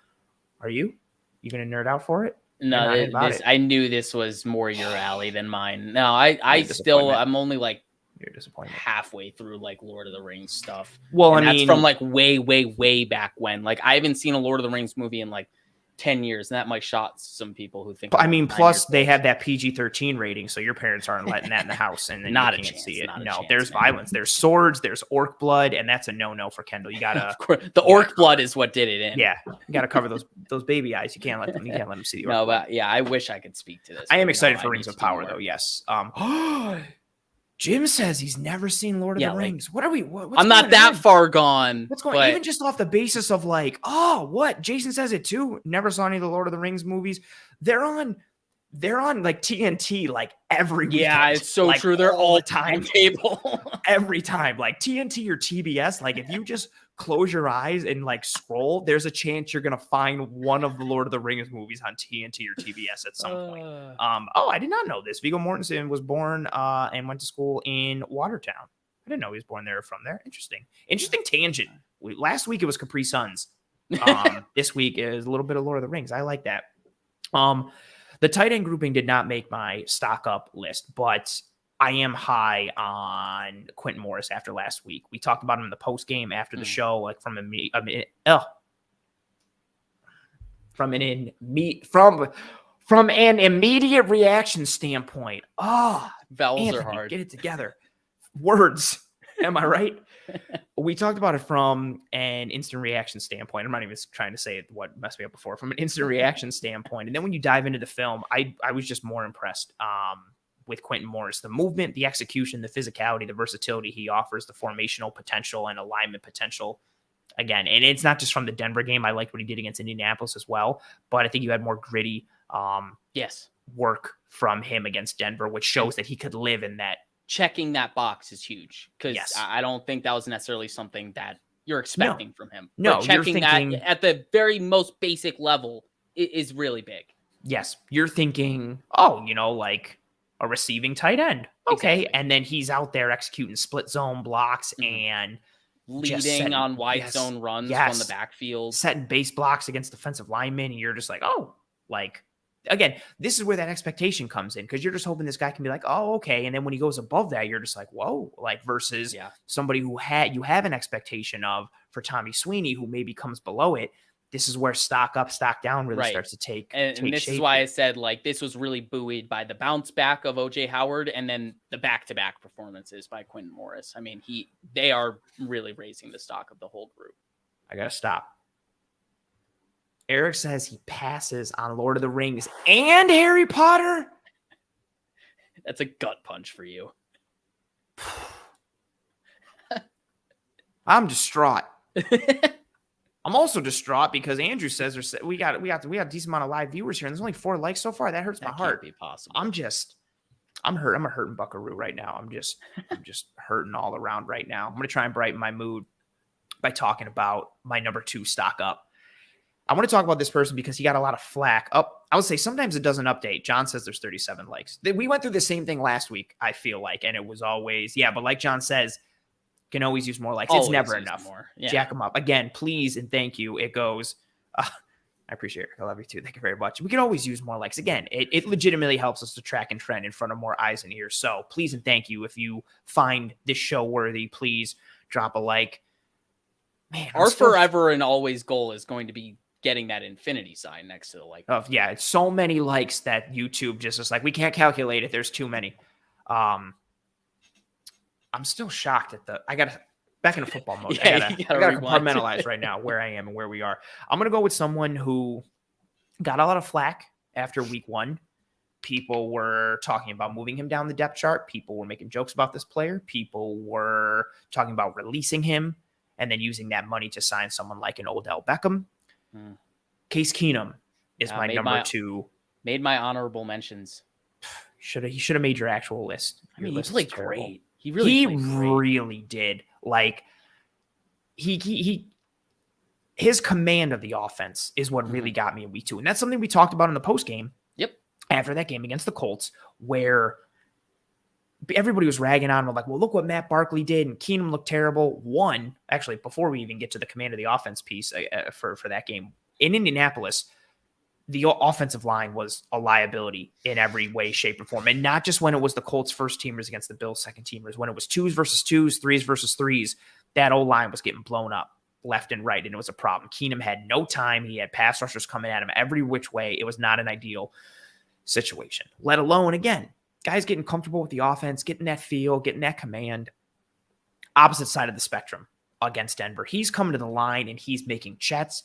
are you? You going to nerd out for it? No, I knew this was more your alley than mine. No, I'm only like you're disappointed halfway through like Lord of the Rings stuff. Well, and that's from like way back when. Like I haven't seen a Lord of the Rings movie in like 10 years, and that might shock some people who think. I mean, plus they have that PG-13 rating, so your parents aren't letting that in the house, and then you can't see it. No, there's violence, there's swords, there's orc blood, and that's a no for Kendall. You gotta. Of course, the orc blood is what did it in. Yeah, you gotta cover those baby eyes. You can't let them see the orc. No, but yeah, I wish I could speak to this. I am excited for Rings of Power, though. Yes. Jim says he's never seen Lord of the Rings. What are we? I'm not that far gone. What's going on? Even just off the basis of like, what? Jason says it too. Never saw any of the Lord of the Rings movies. They're on like TNT like every weekend. Yeah, it's so true. They're all the time cable. Every time. Like TNT or TBS. Like if you just close your eyes and like scroll, there's a chance you're gonna find one of the Lord of the Rings movies on TNT or TBS at some point. I did not know this. Viggo Mortensen was born and went to school in Watertown. I didn't know he was born there or from there. Interesting tangent. Last week it was Capri Suns. This week is a little bit of Lord of the Rings. I like that. The tight end grouping did not make my stock up list, but I am high on Quintin Morris after last week. We talked about him in the post game after the show, like from an immediate reaction standpoint. Vowels Anthony, are hard. Get it together. Words. Am I right? We talked about it from an instant reaction standpoint. I'm not even trying to say it, what messed me up before. From an instant reaction standpoint. And then when you dive into the film, I was just more impressed with Quintin Morris. The movement, the execution, the physicality, the versatility he offers, the formational potential and alignment potential. Again, and it's not just from the Denver game. I liked what he did against Indianapolis as well. But I think you had more gritty work from him against Denver, which shows that he could live in that. Checking that box is huge because I don't think that was necessarily something that you're expecting from him. No, but checking that at the very most basic level is really big. Yes, you're thinking, like a receiving tight end. Okay, and then he's out there executing split zone blocks and leading on wide zone runs from the backfield, setting base blocks against defensive linemen, and you're just like, again, this is where that expectation comes in because you're just hoping this guy can be like, okay. And then when he goes above that, you're just like, whoa, like versus somebody who you have an expectation of for Tommy Sweeney, who maybe comes below it. This is where stock up, stock down really starts to take. And this is why I said like this was really buoyed by the bounce back of OJ Howard and then the back-to-back performances by Quintin Morris. I mean, they are really raising the stock of the whole group. I gotta stop. Eric says he passes on Lord of the Rings and Harry Potter. That's a gut punch for you. I'm distraught. I'm also distraught because Andrew says we got a decent amount of live viewers here, and there's only 4 likes so far. That hurts my heart. Can't be possible. I'm hurt. I'm a hurting buckaroo right now. I'm just hurting all around right now. I'm gonna try and brighten my mood by talking about my number 2 stock up. I want to talk about this person because he got a lot of flack. I would say sometimes it doesn't update. John says there's 37 likes. We went through the same thing last week, I feel like, and it was always, but like John says, can always use more likes. It's never enough. Jack them up. Again, please and thank you. It goes, I appreciate it. I love you too. Thank you very much. We can always use more likes. Again, it legitimately helps us to track and trend in front of more eyes and ears. So please and thank you. If you find this show worthy, please drop a like. Man, our forever and always goal is going to be getting that infinity sign next to the like. It's so many likes that YouTube just is like, we can't calculate it. There's too many. I'm still shocked at I got to back into football mode. I got to compartmentalize right now where I am and where we are. I'm going to go with someone who got a lot of flack after week 1. People were talking about moving him down the depth chart. People were making jokes about this player. People were talking about releasing him and then using that money to sign someone like an Odell Beckham. Case Keenum is my number 2. Made my honorable mentions. He should have made your actual list. I mean, he played great. He really did. Like he his command of the offense is what really got me in week 2. And that's something we talked about in the post game. Yep. After that game against the Colts, where everybody was ragging on him, like, well, look what Matt Barkley did, and Keenum looked terrible. Actually, before we even get to the command of the offense piece for that game, in Indianapolis, the offensive line was a liability in every way, shape, and form. And not just when it was the Colts first teamers against the Bills second teamers. When it was 2s versus 2s, 3s versus 3s, that O-line was getting blown up left and right, and it was a problem. Keenum had no time. He had pass rushers coming at him every which way. It was not an ideal situation, let alone, again, guys getting comfortable with the offense, getting that feel, getting that command. Opposite side of the spectrum against Denver. He's coming to the line and he's making checks.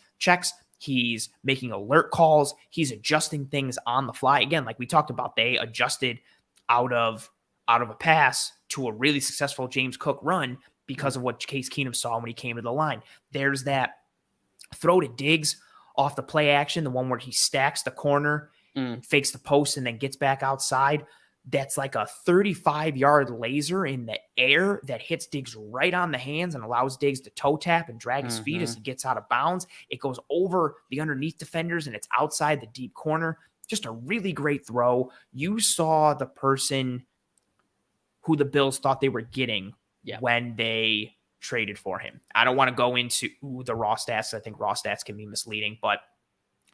He's making alert calls. He's adjusting things on the fly. Again, like we talked about, they adjusted out of a pass to a really successful James Cook run because of what Case Keenum saw when he came to the line. There's that throw to Diggs off the play action, the one where he stacks the corner, fakes the post, and then gets back outside. That's like a 35-yard laser in the air that hits Diggs right on the hands and allows Diggs to toe tap and drag his feet as he gets out of bounds. It goes over the underneath defenders and it's outside the deep corner. Just a really great throw. You saw the person who the Bills thought they were getting when they traded for him. I don't want to go into the raw stats. I think raw stats can be misleading, but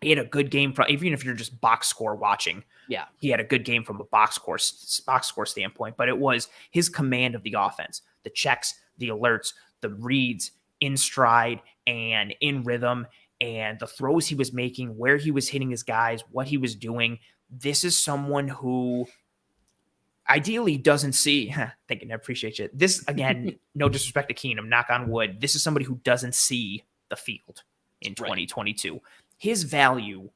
he had a good game from, even if you're just box score watching. Yeah, he had a good game from a box score standpoint, but it was his command of the offense, the checks, the alerts, the reads in stride and in rhythm, and the throws he was making, where he was hitting his guys, what he was doing. This is someone who ideally doesn't see, thank you, I appreciate you. This, again, no disrespect to Keenum, knock on wood. This is somebody who doesn't see the field in 2022. Right. His value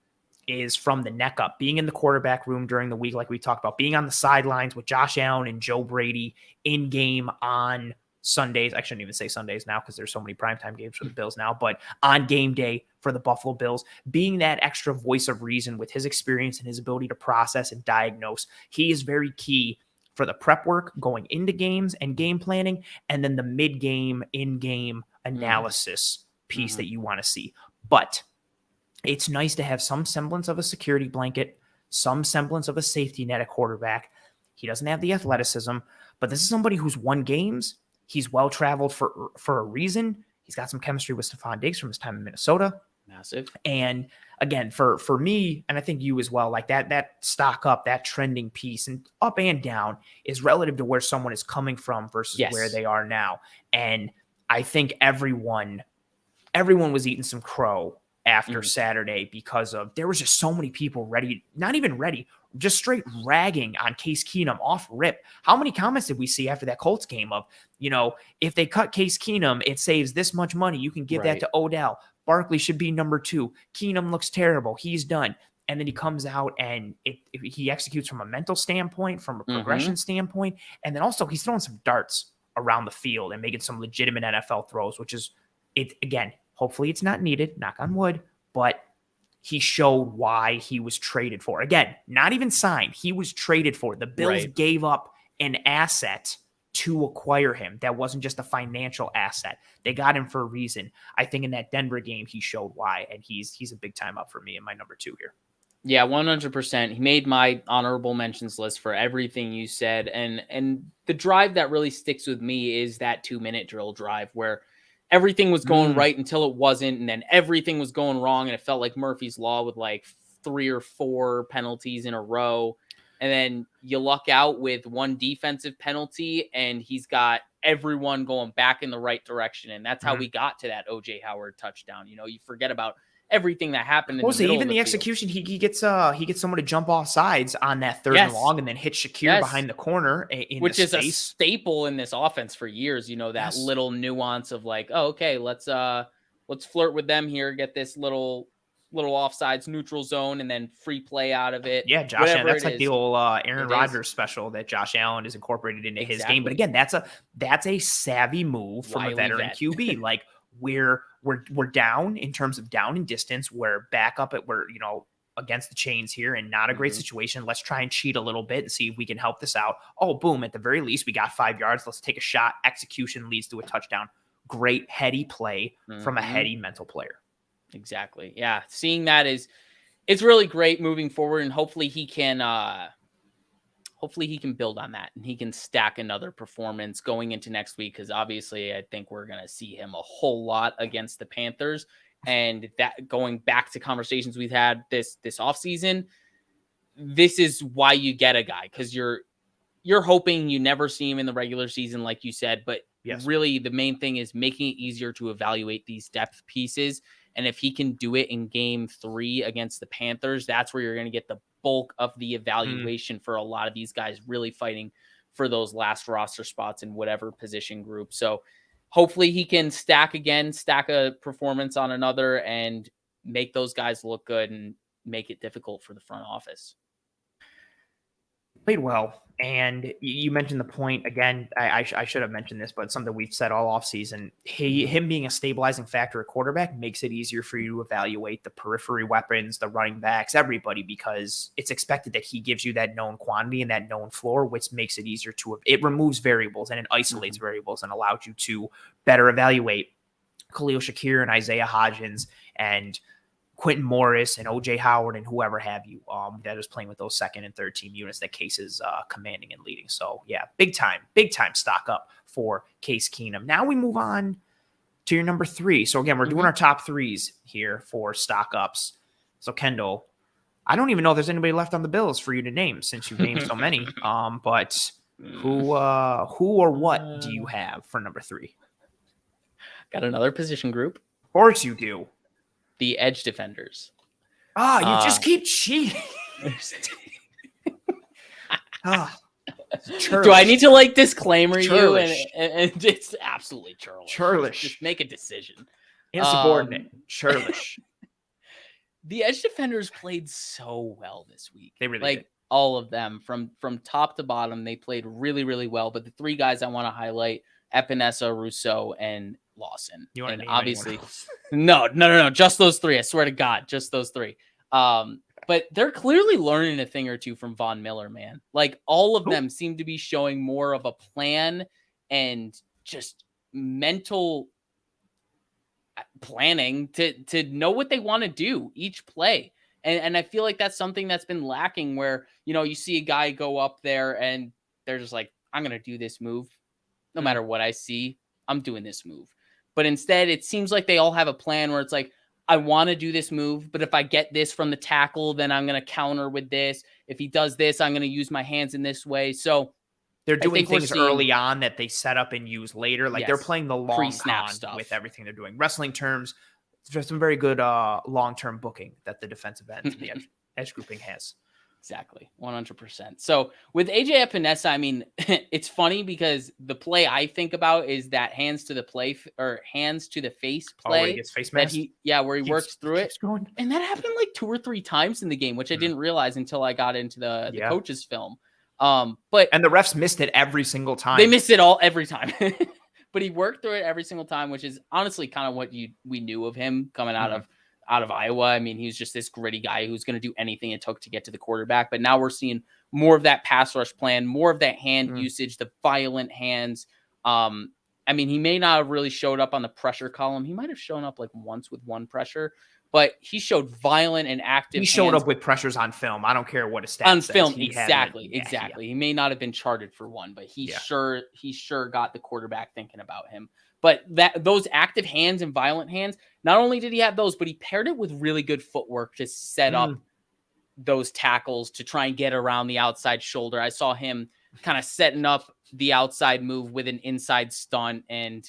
is from the neck up, being in the quarterback room during the week, like we talked about, being on the sidelines with Josh Allen and Joe Brady in game on Sundays. I shouldn't even say Sundays now because there's so many primetime games for the Bills now, but on game day for the Buffalo Bills, being that extra voice of reason with his experience and his ability to process and diagnose. He is very key for the prep work going into games and game planning, and then the mid-game, in-game analysis piece that you want to see. But it's nice to have some semblance of a security blanket, some semblance of a safety net at quarterback. He doesn't have the athleticism, but this is somebody who's won games. He's well-traveled for a reason. He's got some chemistry with Stephon Diggs from his time in Minnesota. Massive. And again, for me, and I think you as well, like that stock up, that trending piece, and up and down is relative to where someone is coming from versus where they are now. And I think everyone was eating some crow after Saturday because of there was just so many people not even ready, just straight ragging on Case Keenum off rip. How many comments did we see after that Colts game of, if they cut Case Keenum, it saves this much money. You can give that to Odell. Barkley should be number 2. Keenum looks terrible. He's done. And then he comes out and he executes from a mental standpoint, from a progression standpoint. And then also he's throwing some darts around the field and making some legitimate NFL throws, which is again, hopefully it's not needed, knock on wood, but he showed why he was traded for. Again, not even signed. He was traded for. The Bills gave up an asset to acquire him. That wasn't just a financial asset. They got him for a reason. I think in that Denver game, he showed why, and he's a big time up for me in my number 2 here. Yeah, 100%. He made my honorable mentions list for everything you said. And the drive that really sticks with me is that 2-minute drill drive where everything was going right until it wasn't, and then everything was going wrong, and it felt like Murphy's Law with like 3 or 4 penalties in a row. And then you luck out with one defensive penalty, and he's got everyone going back in the right direction. And that's how we got to that O.J. Howard touchdown. You forget about everything that happened in the middle even of the execution, he gets someone to jump off sides on that 3rd and long, and then hit Shakir behind the corner, which is a staple in this offense for years. That little nuance of like, oh, okay, let's flirt with them here, get this little offsides neutral zone, and then free play out of it. Yeah, Josh Allen. That's like the old Aaron Rodgers special that Josh Allen is incorporated into his game. But again, that's a savvy move from a veteran QB. Like we're down in terms of down in distance. We're back up we're against the chains here and not a great situation. Let's try and cheat a little bit and see if we can help this out. Oh, boom. At the very least, we got 5 yards. Let's take a shot. Execution leads to a touchdown. Great heady play from a heady mental player. Exactly. Yeah. Seeing that it's really great moving forward, and hopefully he can build on that and he can stack another performance going into next week, because obviously I think we're going to see him a whole lot against the Panthers. And that, going back to conversations we've had this offseason, this is why you get a guy, because you're hoping you never see him in the regular season, like you said, but really the main thing is making it easier to evaluate these depth pieces. And if he can do it in game 3 against the Panthers, that's where you're going to get the bulk of the evaluation for a lot of these guys really fighting for those last roster spots in whatever position group. So hopefully he can stack a performance on another and make those guys look good and make it difficult for the front office. Played well. And you mentioned the point again. I should have mentioned this, but something we've said all offseason. Him being a stabilizing factor at quarterback makes it easier for you to evaluate the periphery weapons, the running backs, everybody, because it's expected that he gives you that known quantity and that known floor, which makes it easier it removes variables and it isolates variables and allows you to better evaluate Khalil Shakir and Isaiah Hodgins and Quintin Morris and OJ Howard and whoever have you that is playing with those second and third team units that Case is commanding and leading. So yeah, big time stock up for Case Keenum. Now we move on to your number 3. So again, we're doing our top 3s here for stock ups. So Kendall, I don't even know if there's anybody left on the Bills for you to name, since you've named so many. But who or what do you have for number 3? Got another position group. Of course you do. The edge defenders. You just keep cheating. Do I need to disclaimer you? And it's absolutely churlish. Just make a decision. Insubordinate. Churlish. The edge defenders played so well this week. They really did. All of them from top to bottom, they played really, really well. But the 3 guys I want to highlight: Epenesa, Rousseau, and Lawson. You want to name obviously no, just those 3. I swear to God, just those 3. But they're clearly learning a thing or two from Von Miller, man. All of them seem to be showing more of a plan and just mental planning to know what they want to do each play. And I feel like that's something that's been lacking, where, you see a guy go up there and they're just like, I'm going to do this move. No matter what I see, I'm doing this move. But instead, it seems like they all have a plan where it's like, I want to do this move, but if I get this from the tackle, then I'm going to counter with this. If he does this, I'm going to use my hands in this way. So they're doing things early on that they set up and use later. They're playing the long pre-snap con stuff with everything they're doing. Wrestling terms, there's some very good long-term booking that the defensive end and the edge grouping has. Exactly. 100%. So with AJ Epenesa, I mean, it's funny because the play I think about is that hands to the face play. Where he gets face masked? Where he works through it. Going. And that happened 2 or 3 times in the game, which I didn't realize until I got into the coach's film. And the refs missed it every single time. They missed it every time. But he worked through it every single time, which is honestly kind of what we knew of him coming out of Iowa. I mean, he was just this gritty guy who's going to do anything it took to get to the quarterback. But now we're seeing more of that pass rush plan, more of that hand usage, the violent hands. I mean, he may not have really showed up on the pressure column. He might have shown up once with 1 pressure, but he showed viilent and active. He showed up with pressures on film. I don't care what his stats on says. film. Exactly. He may not have been charted for 1, but he sure got the quarterback thinking about him. But those active hands and violent hands, not only did he have those, but he paired it with really good footwork to set up those tackles to try and get around the outside shoulder. I saw him kind of setting up the outside move with an inside stunt. And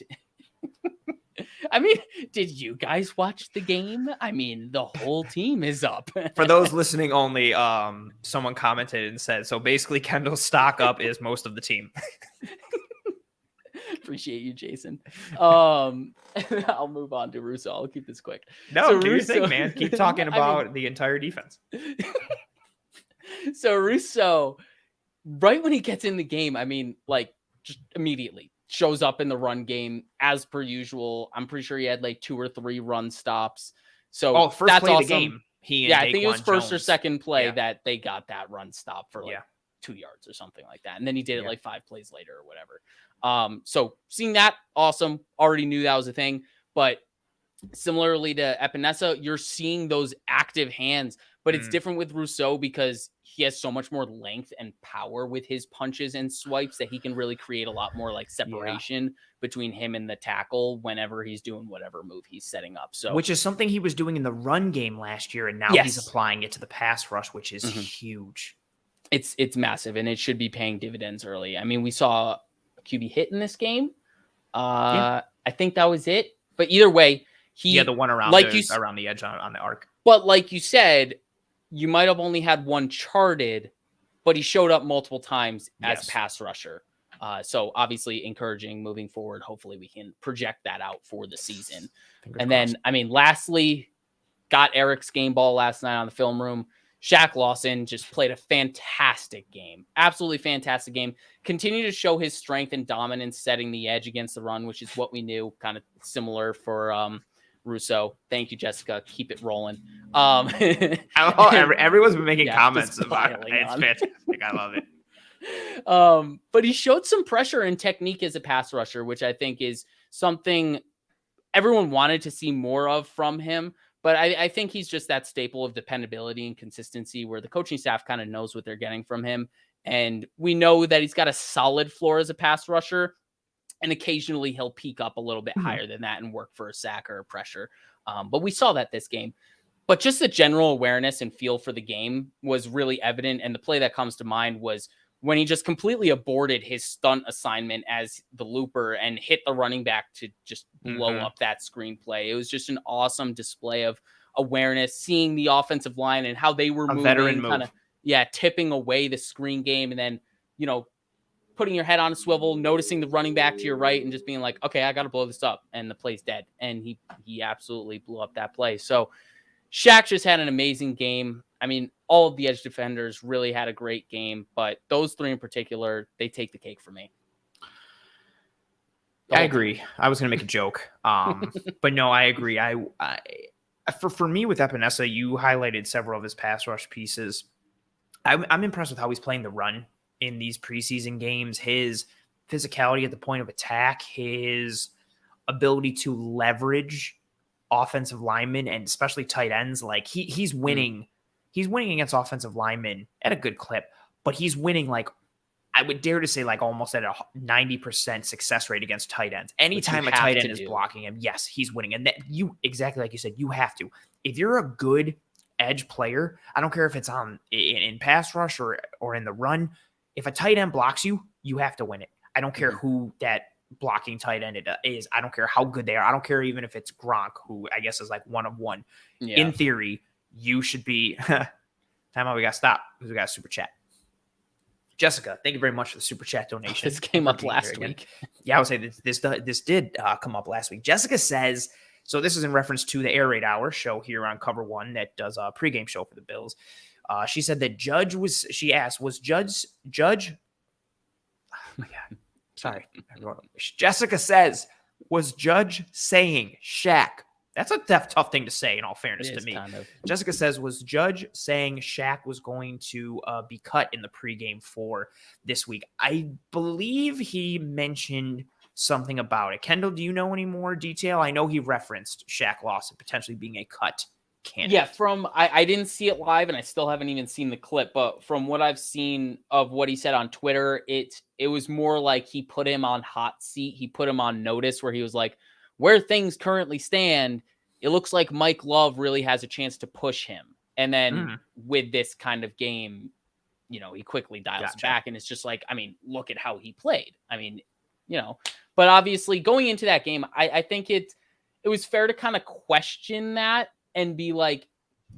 I mean, did you guys watch the game? I mean, the whole team is up. For those listening only, someone commented and said, so basically Kendall's stock up is most of the team. Appreciate you, Jason. I'll move on to Rousseau. I'll keep this quick. No, do your thing, man. Keep talking about the entire defense. So Rousseau, right when he gets in the game, I mean, just immediately shows up in the run game as per usual. I'm pretty sure he had 2 or 3 run stops. So first that's play awesome. Of the game. I think it was first or second play that they got that run stop for 2 yards or something like that. And then he did it 5 plays later or whatever. So seeing that, awesome. Already knew that was a thing, but Similarly to Epenesa, you're seeing those active hands, but it's different with Rousseau because he has so much more length and power with his punches and swipes that he can really create a lot more like separation between him and the tackle whenever he's doing whatever move he's setting up. So, which is something he was doing in the run game last year, and now he's applying it to the pass rush, which is huge. It's massive, and it should be paying dividends early. I mean, we saw a QB hit in this game. I think that was it. But either way, the one around around the edge on the arc. But like you said, you might have only had one charted, but he showed up multiple times as pass rusher. So obviously encouraging moving forward. Hopefully we can project that out for the season. Then, I mean, lastly, got Eric's game ball last night on the film room. Shaq Lawson just played a fantastic game. Absolutely fantastic game. Continued to show his strength and dominance setting the edge against the run, which is what we knew, kind of similar for Rousseau. Thank you, Jessica. Keep it rolling. Everyone's been making comments about it. It's fantastic. I love it. But he showed some pressure and technique as a pass rusher, which I think is something everyone wanted to see more of from him. But I think he's just that staple of dependability and consistency where the coaching staff kind of knows what they're getting from him. And we know that he's got a solid floor as a pass rusher. And occasionally he'll peak up a little bit higher than that and work for a sack or a pressure. But we saw that this game. But just the general awareness and feel for the game was really evident. And the play that comes to mind was when he just completely aborted his stunt assignment as the looper and hit the running back to just blow up that screenplay. It was just an awesome display of awareness, seeing the offensive line and how they were moving, kind of, tipping away the screen game. And then, putting your head on a swivel, noticing the running back to your right and just being like, okay, I got to blow this up. And the play's dead. And he absolutely blew up that play. So Shaq just had an amazing game. I mean, all of the edge defenders really had a great game, but those three in particular, they take the cake for me. I agree. I was going to make a joke. But no, I agree. For me with Epenesa, you highlighted several of his pass rush pieces. I'm impressed with how he's playing the run in these preseason games. His physicality at the point of attack, his ability to leverage offensive linemen and especially tight ends. Like he's winning. He's winning against offensive linemen at a good clip, but he's winning, like, I would dare to say, like, almost at a 90% success rate against tight ends. Anytime a tight end is blocking him, yes, he's winning. And that exactly like you said, you have to. If you're a good edge player, I don't care if it's in pass rush or in the run, if a tight end blocks you, you have to win it. I don't care who that blocking tight end is. I don't care how good they are. I don't care even if it's Gronk, who I guess is like one of one. Yeah. In theory, you should be. Time out. We got to stop because we got a super chat. Jessica, thank you very much for the super chat donation. This came up last week. Yeah, I would say this did come up last week. Jessica says, so this is in reference to the Air Raid Hour show here on Cover One that does a pregame show for the Bills. She said that she asked, was Judge? Oh my God. Sorry. Jessica says, was Judge saying Shaq? That's a tough thing to say, in all fairness to me. Kind of. Jessica says, was Judge saying Shaq was going to be cut in the pregame for this week? I believe he mentioned something about it. Kendall, do you know any more detail? I know he referenced Shaq Lawson potentially being a cut candidate. Yeah, I didn't see it live, and I still haven't even seen the clip, but from what I've seen of what he said on Twitter, it was more like he put him on hot seat. He put him on notice where he was like, where things currently stand, it looks like Mike Love really has a chance to push him. And then with this kind of game, he quickly dials back, and it's just like, I mean, look at how he played. I mean, but obviously going into that game, I think it was fair to kind of question that and be like,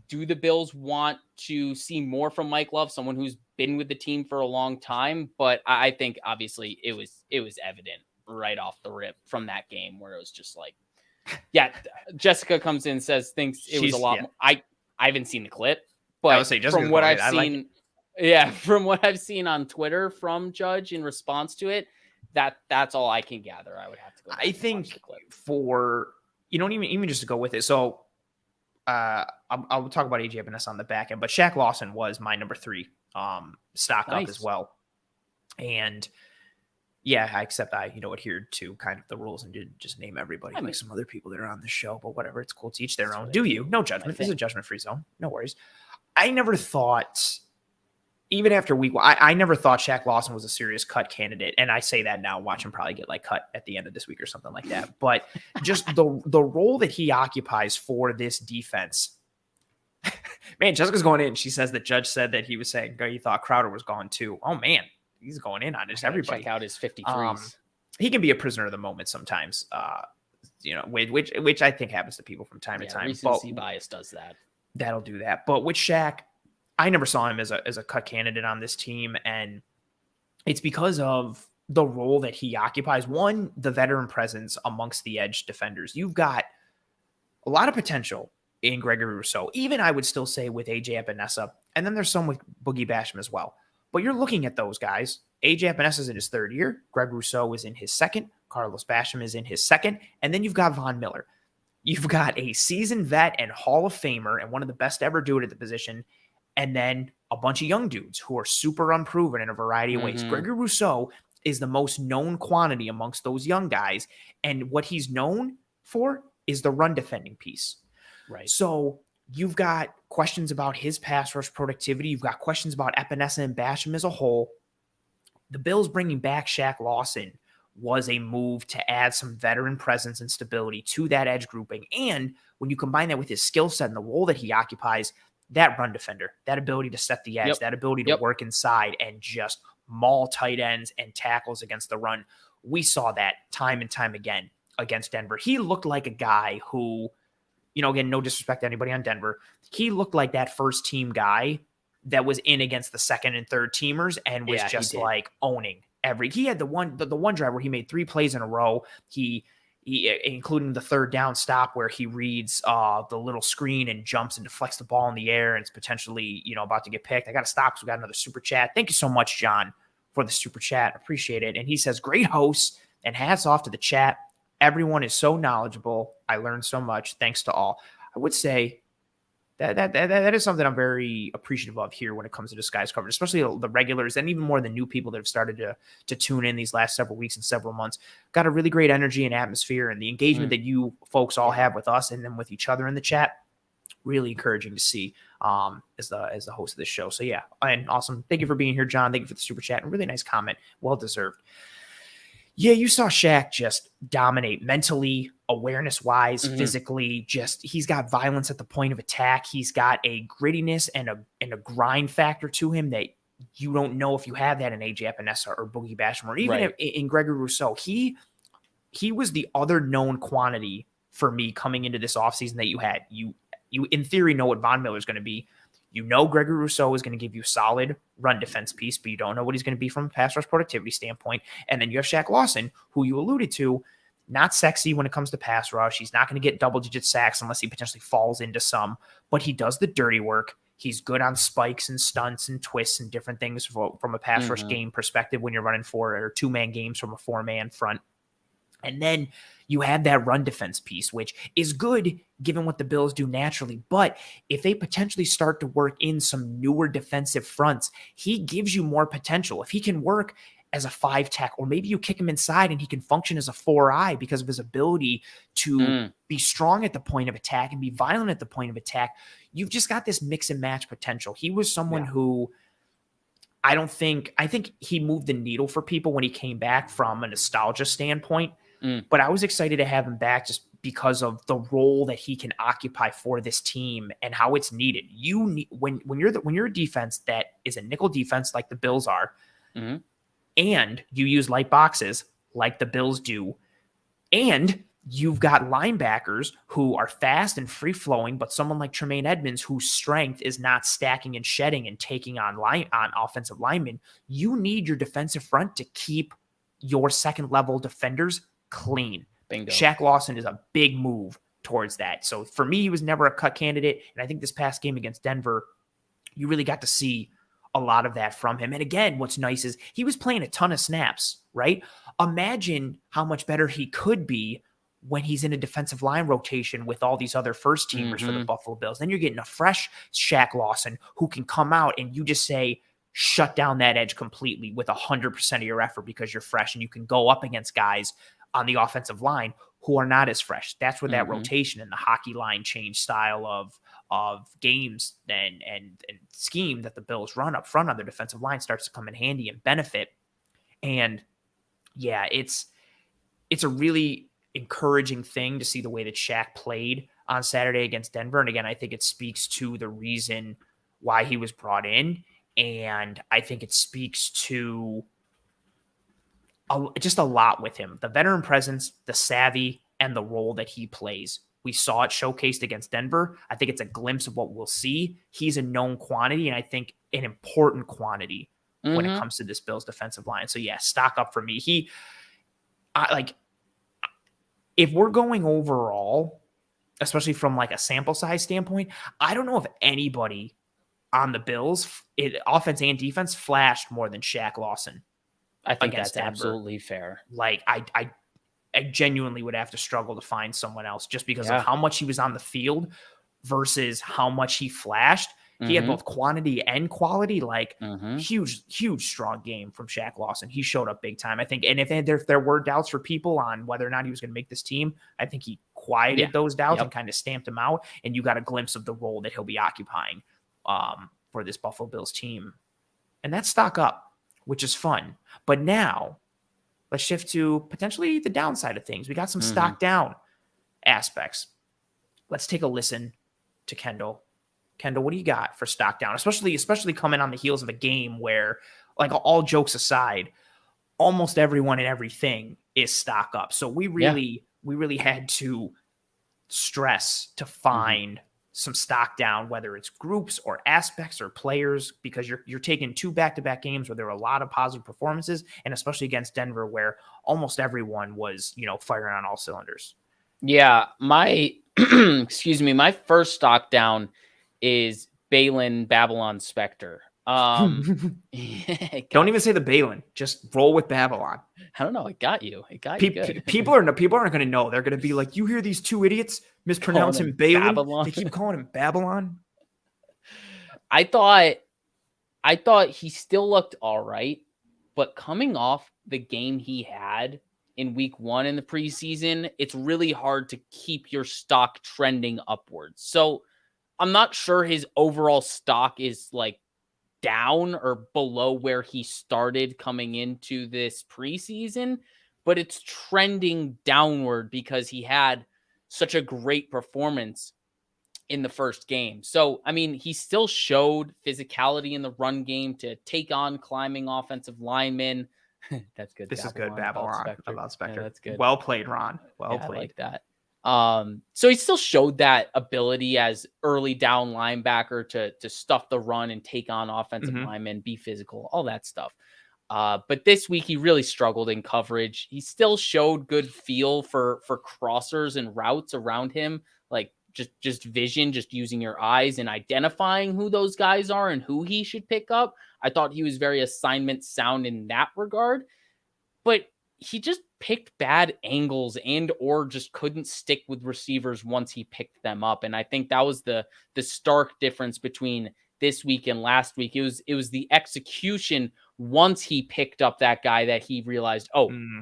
do the Bills want to see more from Mike Love, someone who's been with the team for a long time? But I think obviously it was evident right off the rip from that game where it was just like, yeah, Jessica comes in and says thinks it was a lot more. I haven't seen the clip, but I would say from what I've seen, from what I've seen on Twitter from Judge in response to it, that's all I can gather. I would have to go. I think for even just to go with it. So I'll talk about AJ Epenesa on the back end, but Shaq Lawson was my number 3 stock up as well. And Yeah, except I, adhered to kind of the rules and didn't just name everybody like some other people that are on the show. But whatever, it's cool to each their own. Do you? No judgment. This is a judgment-free zone. No worries. I never thought, even after week one, I never thought Shaq Lawson was a serious cut candidate. And I say that now, watch him probably get like cut at the end of this week or something like that. But just the role that he occupies for this defense. Man, Jessica's going in. She says that Judge said that he was saying he thought Crowder was gone too. Oh, man. He's going in on just everybody. Check out his 53s. He can be a prisoner of the moment sometimes, which I think happens to people from time to time. Recency bias does that. That'll do that. But with Shaq, I never saw him as a cut candidate on this team, and it's because of the role that he occupies. One, the veteran presence amongst the edge defenders. You've got a lot of potential in Gregory Rousseau. Even I would still say with AJ Epenesa, and then there's some with Boogie Basham as well. But you're looking at those guys. AJ Epinesa is in his third year. Greg Rousseau is in his second. Carlos Basham is in his second. And then you've got Von Miller. You've got a seasoned vet and Hall of Famer and one of the best to ever do it at the position. And then a bunch of young dudes who are super unproven in a variety of ways. Gregory Rousseau is the most known quantity amongst those young guys. And what he's known for is the run defending piece. Right. So you've got questions about his pass rush productivity. You've got questions about Epenesa and Basham as a whole. The Bills bringing back Shaq Lawson was a move to add some veteran presence and stability to that edge grouping. And when you combine that with his skill set and the role that he occupies, that run defender, that ability to set the edge, that ability to work inside and just maul tight ends and tackles against the run. We saw that time and time again against Denver. He looked like a guy who, again, no disrespect to anybody on Denver. He looked like that first team guy that was in against the second and third teamers and was just like owning he had the one drive where he made 3 plays in a row. He including the third down stop where he reads the little screen and jumps and deflects the ball in the air and it's potentially, about to get picked. I got to stop because we got another super chat. Thank you so much, John, for the super chat. Appreciate it. And he says, great hosts and hats off to the chat. Everyone is so knowledgeable. I learned so much. Thanks to all. I would say that is something I'm very appreciative of here when it comes to Disguise coverage, especially the regulars and even more the new people that have started to tune in these last several weeks and several months. Got a really great energy and atmosphere, and the engagement that you folks all have with us and then with each other in the chat. Really encouraging to see as the host of this show. So yeah, and awesome. Thank you for being here, John. Thank you for the super chat and really nice comment. Well deserved. Yeah, you saw Shaq just dominate mentally, awareness-wise, physically. He's got violence at the point of attack. He's got a grittiness and a grind factor to him that you don't know if you have that in AJ Epinesa or Boogie Basham or even in Gregory Rousseau. He was the other known quantity for me coming into this offseason that you had. You in theory know what Von Miller is going to be. Gregory Rousseau is going to give you solid run defense piece, but you don't know what he's going to be from a pass rush productivity standpoint. And then you have Shaq Lawson, who you alluded to, not sexy when it comes to pass rush. He's not going to get double-digit sacks unless he potentially falls into some, but he does the dirty work. He's good on spikes and stunts and twists and different things from a pass rush game perspective when you're running 4 or 2-man games from a 4-man front. And then you have that run defense piece, which is good given what the Bills do naturally. But if they potentially start to work in some newer defensive fronts, he gives you more potential. If he can work as a 5-tech, or maybe you kick him inside and he can function as a 4-eye because of his ability to be strong at the point of attack and be violent at the point of attack, you've just got this mix and match potential. He was someone who I think he moved the needle for people when he came back from a nostalgia standpoint. But I was excited to have him back just because of the role that he can occupy for this team and how it's needed. You need, when you're a defense that is a nickel defense like the Bills are, and you use light boxes like the Bills do, and you've got linebackers who are fast and free flowing, but someone like Tremaine Edmonds, whose strength is not stacking and shedding and taking on offensive linemen, you need your defensive front to keep your second level defenders clean. Bingo. Shaq Lawson is a big move towards that. So for me, he was never a cut candidate. And I think this past game against Denver, you really got to see a lot of that from him. And again, what's nice is he was playing a ton of snaps, right? Imagine how much better he could be when he's in a defensive line rotation with all these other first teamers for the Buffalo Bills. Then you're getting a fresh Shaq Lawson who can come out and you just say, shut down that edge completely with 100% of your effort because you're fresh and you can go up against guys on the offensive line who are not as fresh. That's where that rotation and the hockey line change style of games and scheme that the Bills run up front on their defensive line starts to come in handy and benefit. And yeah, it's a really encouraging thing to see the way that Shaq played on Saturday against Denver. And again, I think it speaks to the reason why he was brought in. And I think it speaks to just a lot with him. The veteran presence, the savvy, and the role that he plays. We saw it showcased against Denver. I think it's a glimpse of what we'll see. He's a known quantity, and I think an important quantity when it comes to this Bills defensive line. So yeah, stock up for me. If we're going overall, especially from like a sample size standpoint, I don't know if anybody on the Bills, offense and defense, flashed more than Shaq Lawson. I think that's Denver. Absolutely fair. Like I genuinely would have to struggle to find someone else just because of how much he was on the field versus how much he flashed. He had both quantity and quality, huge, strong game from Shaq Lawson. He showed up big time, I think. And if there were doubts for people on whether or not he was going to make this team, I think he quieted those doubts and kind of stamped them out. And you got a glimpse of the role that he'll be occupying for this Buffalo Bills team. And that's stock up, which is fun. But now let's shift to potentially the downside of things. We got some stock down aspects. Let's take a listen to Kendall. Kendall, what do you got for stock down? Especially coming on the heels of a game where, like, all jokes aside, almost everyone and everything is stock up. So we really had to stress to find some stock down, whether it's groups or aspects or players, because you're taking 2 back-to-back games where there were a lot of positive performances, and especially against Denver where almost everyone was, firing on all cylinders. Yeah, my my first stock down is Baylon Babylon Spector. Don't even say the Baylon. Just roll with Babylon. I don't know. It got you. Good. People aren't going to know. They're going to be like, you hear these 2 idiots mispronounce him Baylon? Babylon. They keep calling him Babylon. I thought he still looked all right, but coming off the game he had in week 1 in the preseason, it's really hard to keep your stock trending upwards. So I'm not sure his overall stock is like down or below where he started coming into this preseason, but it's trending downward because he had such a great performance in the first game. So, I mean, he still showed physicality in the run game to take on climbing offensive linemen. That's good. This is good, Babylon. About Spector. Yeah, that's good. Well played, Ron. Well played. I like that. So he still showed that ability as early down linebacker to stuff the run and take on offensive linemen, be physical, all that stuff. But this week he really struggled in coverage. He still showed good feel for crossers and routes around him, like just vision, just using your eyes and identifying who those guys are and who he should pick up. I thought he was very assignment sound in that regard, but he just picked bad angles and or just couldn't stick with receivers once he picked them up. And I think that was the stark difference between this week and last week. It was the execution once he picked up that guy that he realized,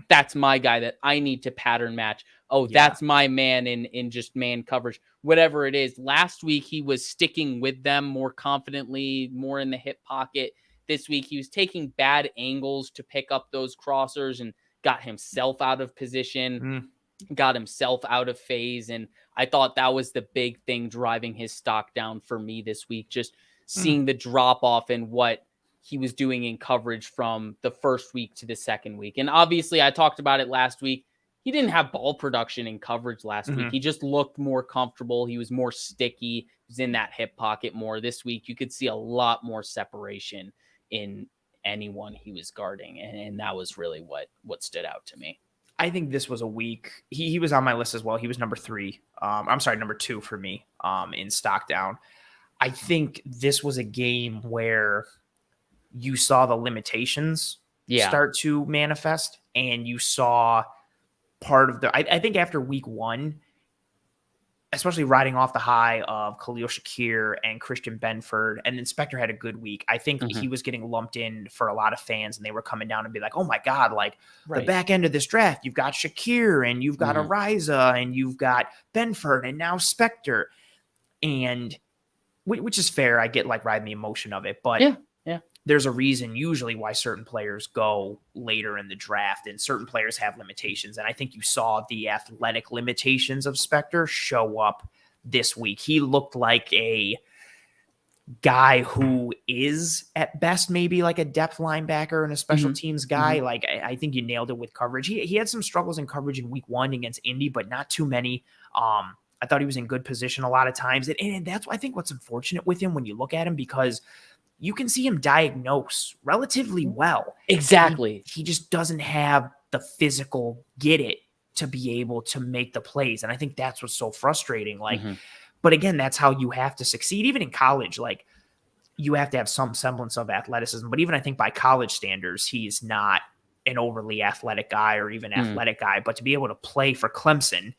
that's my guy that I need to pattern match. That's my man in just man coverage, whatever it is. Last week, he was sticking with them more confidently, more in the hip pocket. This week, he was taking bad angles to pick up those crossers and got himself out of position, got himself out of phase. And I thought that was the big thing driving his stock down for me this week, just seeing the drop off in what he was doing in coverage from the first week to the second week. And obviously I talked about it last week. He didn't have ball production in coverage last week. He just looked more comfortable. He was more sticky. He was in that hip pocket more. This week, you could see a lot more separation in anyone he was guarding. And that was really what stood out to me. I think this was a week. He was on my list as well. He was number 2 for me in stock down. I think this was a game where you saw the limitations start to manifest, and you saw part of I think after week 1, especially riding off the high of Khalil Shakir and Christian Benford, and then Spector had a good week. I think he was getting lumped in for a lot of fans, and they were coming down and be like, oh my God, like the back end of this draft, you've got Shakir and you've got Ariza and you've got Benford and now Spector. And which is fair. I get like riding the emotion of it, but there's a reason usually why certain players go later in the draft, and certain players have limitations. And I think you saw the athletic limitations of Spector show up this week. He looked like a guy who is at best maybe like a depth linebacker and a special teams guy. Like I think you nailed it with coverage. He had some struggles in coverage in week 1 against Indy, but not too many. I thought he was in good position a lot of times. And that's, I think, what's unfortunate with him when you look at him, because you can see him diagnose relatively well. Exactly. He just doesn't have the physical get it to be able to make the plays. And I think that's what's so frustrating. Like, but again, that's how you have to succeed. Even in college, like you have to have some semblance of athleticism. But even I think by college standards, he's not an overly athletic guy or even athletic guy. But to be able to play for Clemson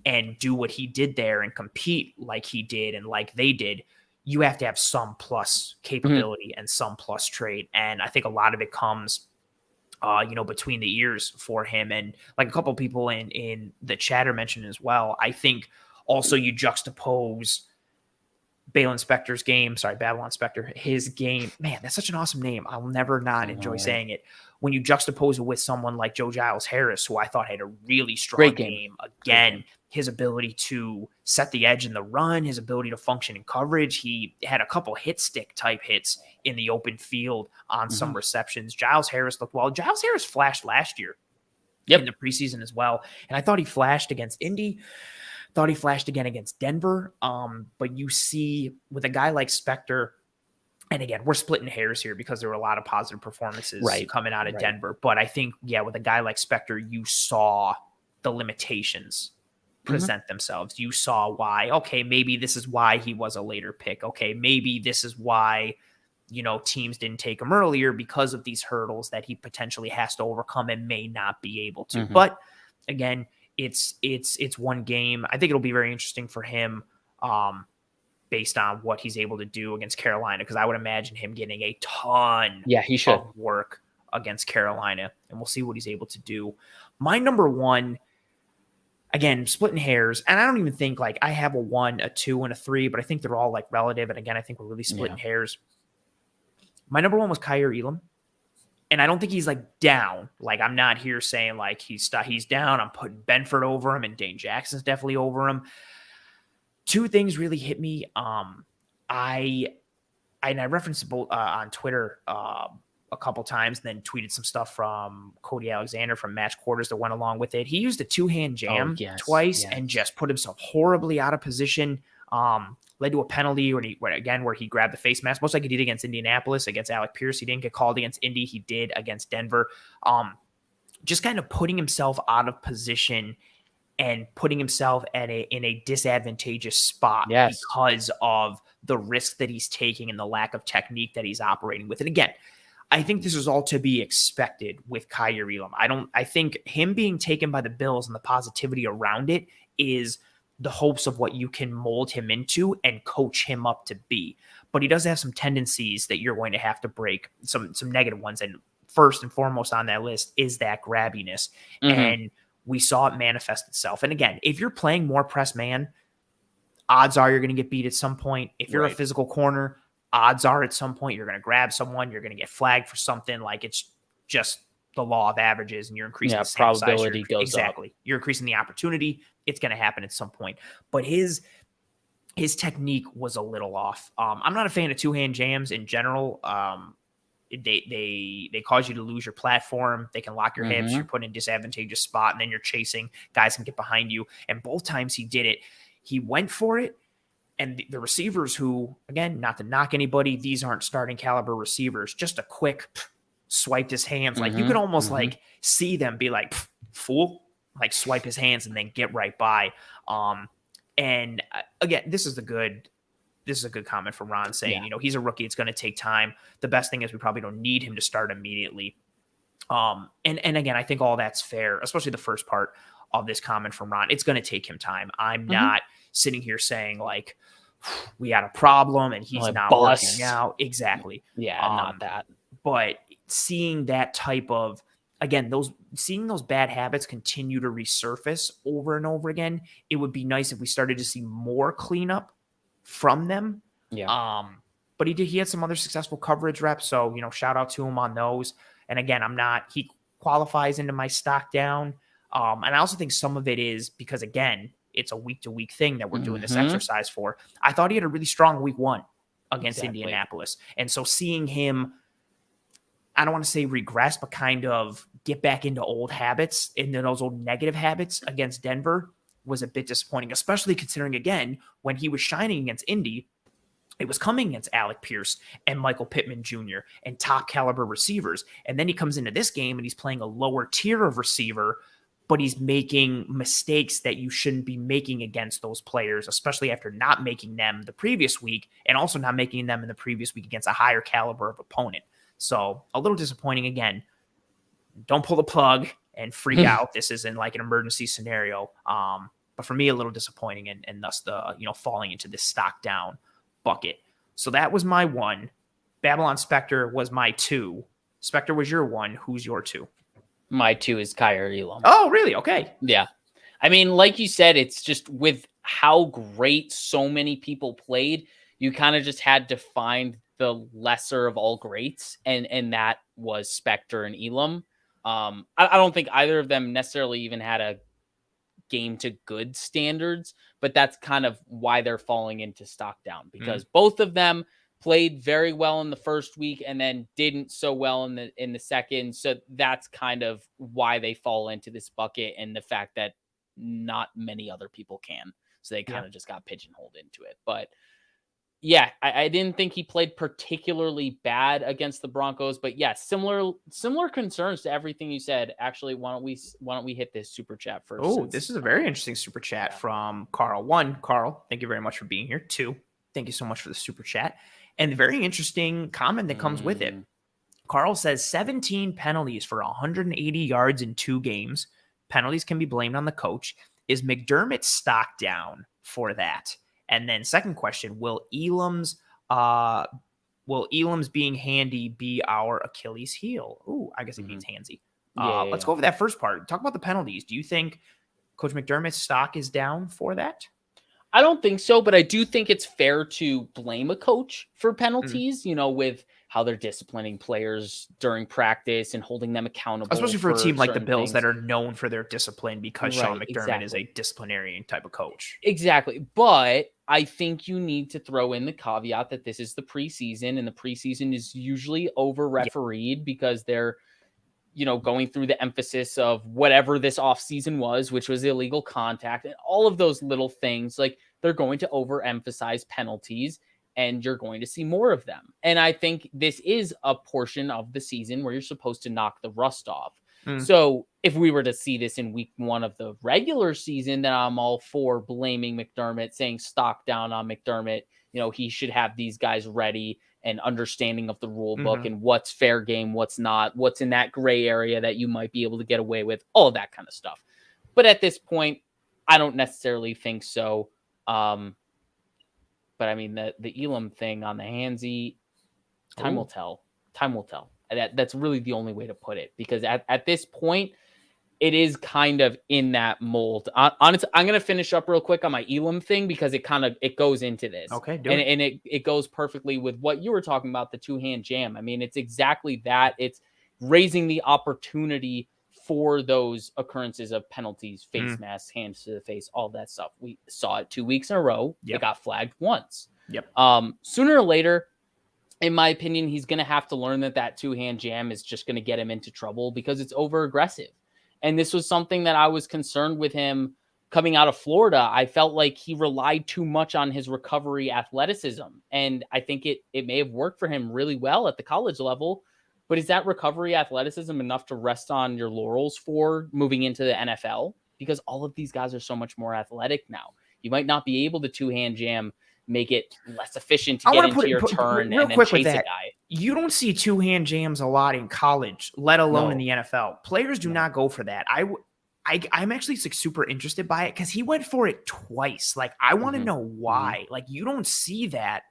and do what he did there and compete like he did and like they did, you have to have some plus capability and some plus trait. And I think a lot of it comes, between the ears for him. And like a couple of people in the chatter mentioned as well, I think also you juxtapose Baylon Spector, his game. Man, that's such an awesome name. I'll never not enjoy saying it. When you juxtapose it with someone like Joe Giles Harris, who I thought had a really strong game. Again, his ability to set the edge in the run, his ability to function in coverage. He had a couple hit stick type hits in the open field on some receptions. Giles Harris looked well. Giles Harris flashed last year in the preseason as well. And I thought he flashed against Indy. Thought he flashed again against Denver. But you see with a guy like Spector, and again, we're splitting hairs here because there were a lot of positive performances coming out of Denver. But I think, with a guy like Spector, you saw the limitations present themselves. You saw why, okay, maybe this is why he was a later pick. Okay, maybe this is why, teams didn't take him earlier, because of these hurdles that he potentially has to overcome and may not be able to. But again, it's one game. I think it'll be very interesting for him based on what he's able to do against Carolina, because I would imagine him getting a ton of work against Carolina, and we'll see what he's able to do. My number one, again, splitting hairs, and I don't even think like I have a 1, a 2, and a 3, but I think they're all like relative. And again, I think we're really splitting hairs. My number 1 was Kaiir Elam. And I don't think he's like down. Like I'm not here saying like he's down. I'm putting Benford over him and Dane Jackson's definitely over him. 2 things really hit me. I referenced both on Twitter a couple times, and then tweeted some stuff from Cody Alexander from Match Quarters that went along with it. He used a 2-hand jam twice and just put himself horribly out of position. Led to a penalty where he grabbed the face mask, most like he did against Indianapolis, against Alec Pierce. He didn't get called against Indy. He did against Denver. Just kind of putting himself out of position and putting himself in a disadvantageous spot because of the risk that he's taking and the lack of technique that he's operating with. And again, I think this is all to be expected with Kaiir Elam. I think him being taken by the Bills and the positivity around it is the hopes of what you can mold him into and coach him up to be. But he does have some tendencies that you're going to have to break, some negative ones. And first and foremost on that list is that grabbiness. And we saw it manifest itself. And again, if you're playing more press man, odds are you're going to get beat at some point. If you're a physical corner, odds are at some point you're going to grab someone, you're going to get flagged for something. Like it's just the law of averages, and you're increasing the probability size. Goes up. You're increasing the opportunity. It's going to happen at some point. But his technique was a little off. I'm not a fan of 2-hand jams in general. They cause you to lose your platform. They can lock your hips. You're put in a disadvantageous spot, and then you're chasing. Guys can get behind you. And both times he did it, he went for it. And the receivers who, again, not to knock anybody, these aren't starting caliber receivers. Just a quick swiped his hands. Like you could almost like see them be like, fool, like swipe his hands and then get right by. And again, this is a good comment from Ron saying, he's a rookie. It's going to take time. The best thing is we probably don't need him to start immediately. And again, I think all that's fair, especially the first part of this comment from Ron. It's going to take him time. I'm not sitting here saying like we had a problem and he's not working out. Exactly. Yeah, not that. But seeing that type of, again, seeing those bad habits continue to resurface over and over again, it would be nice if we started to see more cleanup from them. Yeah. But he had some other successful coverage reps. So, shout out to him on those. And again, he qualifies into my stock down. And I also think some of it is because, again, it's a week-to-week thing that we're doing this exercise for. I thought he had a really strong week 1 against Indianapolis. And so seeing him, I don't want to say regress, but kind of get back into old habits, into those old negative habits against Denver was a bit disappointing, especially considering, again, when he was shining against Indy, it was coming against Alec Pierce and Michael Pittman Jr. and top caliber receivers. And then he comes into this game and he's playing a lower tier of receiver, but he's making mistakes that you shouldn't be making against those players, especially after not making them the previous week and also not making them in the previous week against a higher caliber of opponent. So a little disappointing again. Don't pull the plug and freak out. This isn't like an emergency scenario. But for me, a little disappointing and thus the, falling into this stock down bucket. So that was my 1. Babylon Spector was my 2. Spector was your 1. Who's your 2? My 2 is Kaiir Elam. Oh, really? Okay. Yeah. I mean, like you said, it's just with how great so many people played, you kind of just had to find the lesser of all greats, and that was Spector and Elam. I don't think either of them necessarily even had a game to good standards, but that's kind of why they're falling into stock down, because both of them played very well in the first week and then didn't so well in the second. So that's kind of why they fall into this bucket, and the fact that not many other people can. So they kind of just got pigeonholed into it. But yeah, I didn't think he played particularly bad against the Broncos, but yeah, similar concerns to everything you said. Actually, why don't we hit this super chat first? Oh, this is a very interesting super chat from Carl. 1, Carl, thank you very much for being here. 2, thank you so much for the super chat. And the very interesting comment that comes with it. Carl says 17 penalties for 180 yards in 2 games. Penalties can be blamed on the coach. Is McDermott stock down for that? And then second question, will Elam's being handy be our Achilles heel? Ooh, I guess it means handsy. Let's go over that first part. Talk about the penalties. Do you think Coach McDermott's stock is down for that? I don't think so, but I do think it's fair to blame a coach for penalties, with how they're disciplining players during practice and holding them accountable. Especially for a team like the Bills that are known for their discipline, because Right, Sean McDermott exactly. is a disciplinarian type of coach. Exactly. But I think you need to throw in the caveat that this is the preseason, and the preseason is usually over-refereed because they're, going through the emphasis of whatever this offseason was, which was illegal contact, and all of those little things. Like, they're going to overemphasize penalties, and you're going to see more of them. And I think this is a portion of the season where you're supposed to knock the rust off. So if we were to see this in week 1 of the regular season, then I'm all for blaming McDermott, saying stock down on McDermott. He should have these guys ready and understanding of the rule book and what's fair game, what's not, what's in that gray area that you might be able to get away with, all of that kind of stuff. But at this point, I don't necessarily think so. But I mean, the Elam thing on the handsy, time will tell. Time will tell. That's really the only way to put it, because at this point, it is kind of in that mold. Honestly, I'm going to finish up real quick on my Elam thing, because it goes into this. Okay, and it goes perfectly with what you were talking about, the 2-hand jam. I mean, it's exactly that. It's raising the opportunity for those occurrences of penalties, face masks, hands to the face, all that stuff. We saw it 2 weeks in a row. It got flagged once. Sooner or later, in my opinion, he's going to have to learn that 2-hand jam is just going to get him into trouble, because it's over aggressive. And this was something that I was concerned with him coming out of Florida. I felt like he relied too much on his recovery athleticism. And I think it may have worked for him really well at the college level, but is that recovery athleticism enough to rest on your laurels for moving into the NFL? Because all of these guys are so much more athletic now. You might not be able to 2-hand jam, make it less efficient to get into your turn and then chase a guy. You don't see 2-hand jams a lot in college, let alone in the NFL. Players do not go for that. I'm actually like super interested by it because he went for it twice. Like, I want to know why. Like, you don't see that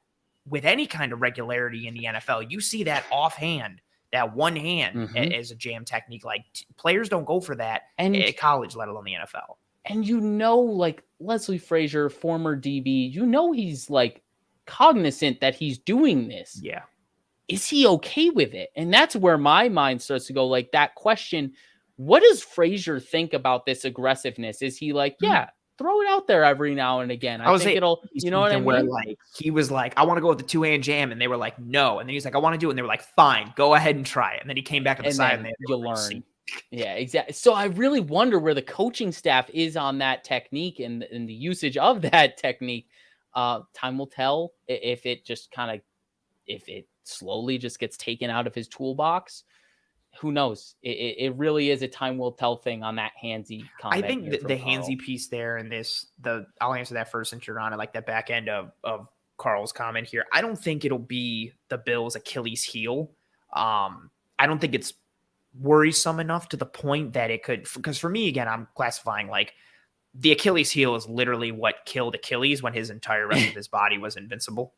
with any kind of regularity in the NFL. You see that offhand, that one hand as a jam technique. Like, players don't go for that at college, let alone the NFL. And like Leslie Frazier, former DB, he's like cognizant that he's doing this. Yeah. Is he okay with it? And that's where my mind starts to go, like that question. What does Frazier think about this aggressiveness? Is he like, yeah, throw it out there every now and again? I think it'll, you know what I mean? Where like he was like, I want to go with the 2-hand jam, and they were like, no. And then he's like, I want to do it, and they were like, fine, go ahead and try it. And then he came back on the side, and you'll learn. Yeah, exactly. So I really wonder where the coaching staff is on that technique and the usage of that technique. Time will tell if it just if it slowly just gets taken out of his toolbox. Who knows? It really is a time will tell thing on that handsy comment. I think the handsy piece there and I'll answer that first since you're on it, like that back end of Carl's comment here. I don't think it'll be the Bills' Achilles heel. I don't think it's worrisome enough to the point that it could, because for me, again, I'm classifying like the Achilles heel is literally what killed Achilles when his entire rest of his body was invincible.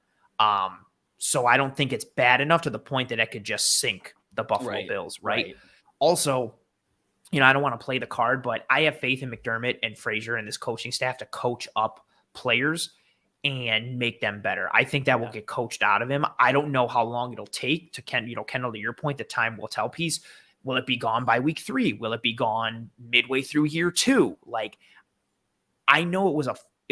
So I don't think it's bad enough to the point that it could just sink the Buffalo Bills, right? Also, I don't want to play the card, but I have faith in McDermott and Frazier and this coaching staff to coach up players and make them better. I think that will get coached out of him. I don't know how long it'll take to Kendall, to your point, the time will tell piece. Will it be gone by week 3? Will it be gone midway through year 2? Like, I know it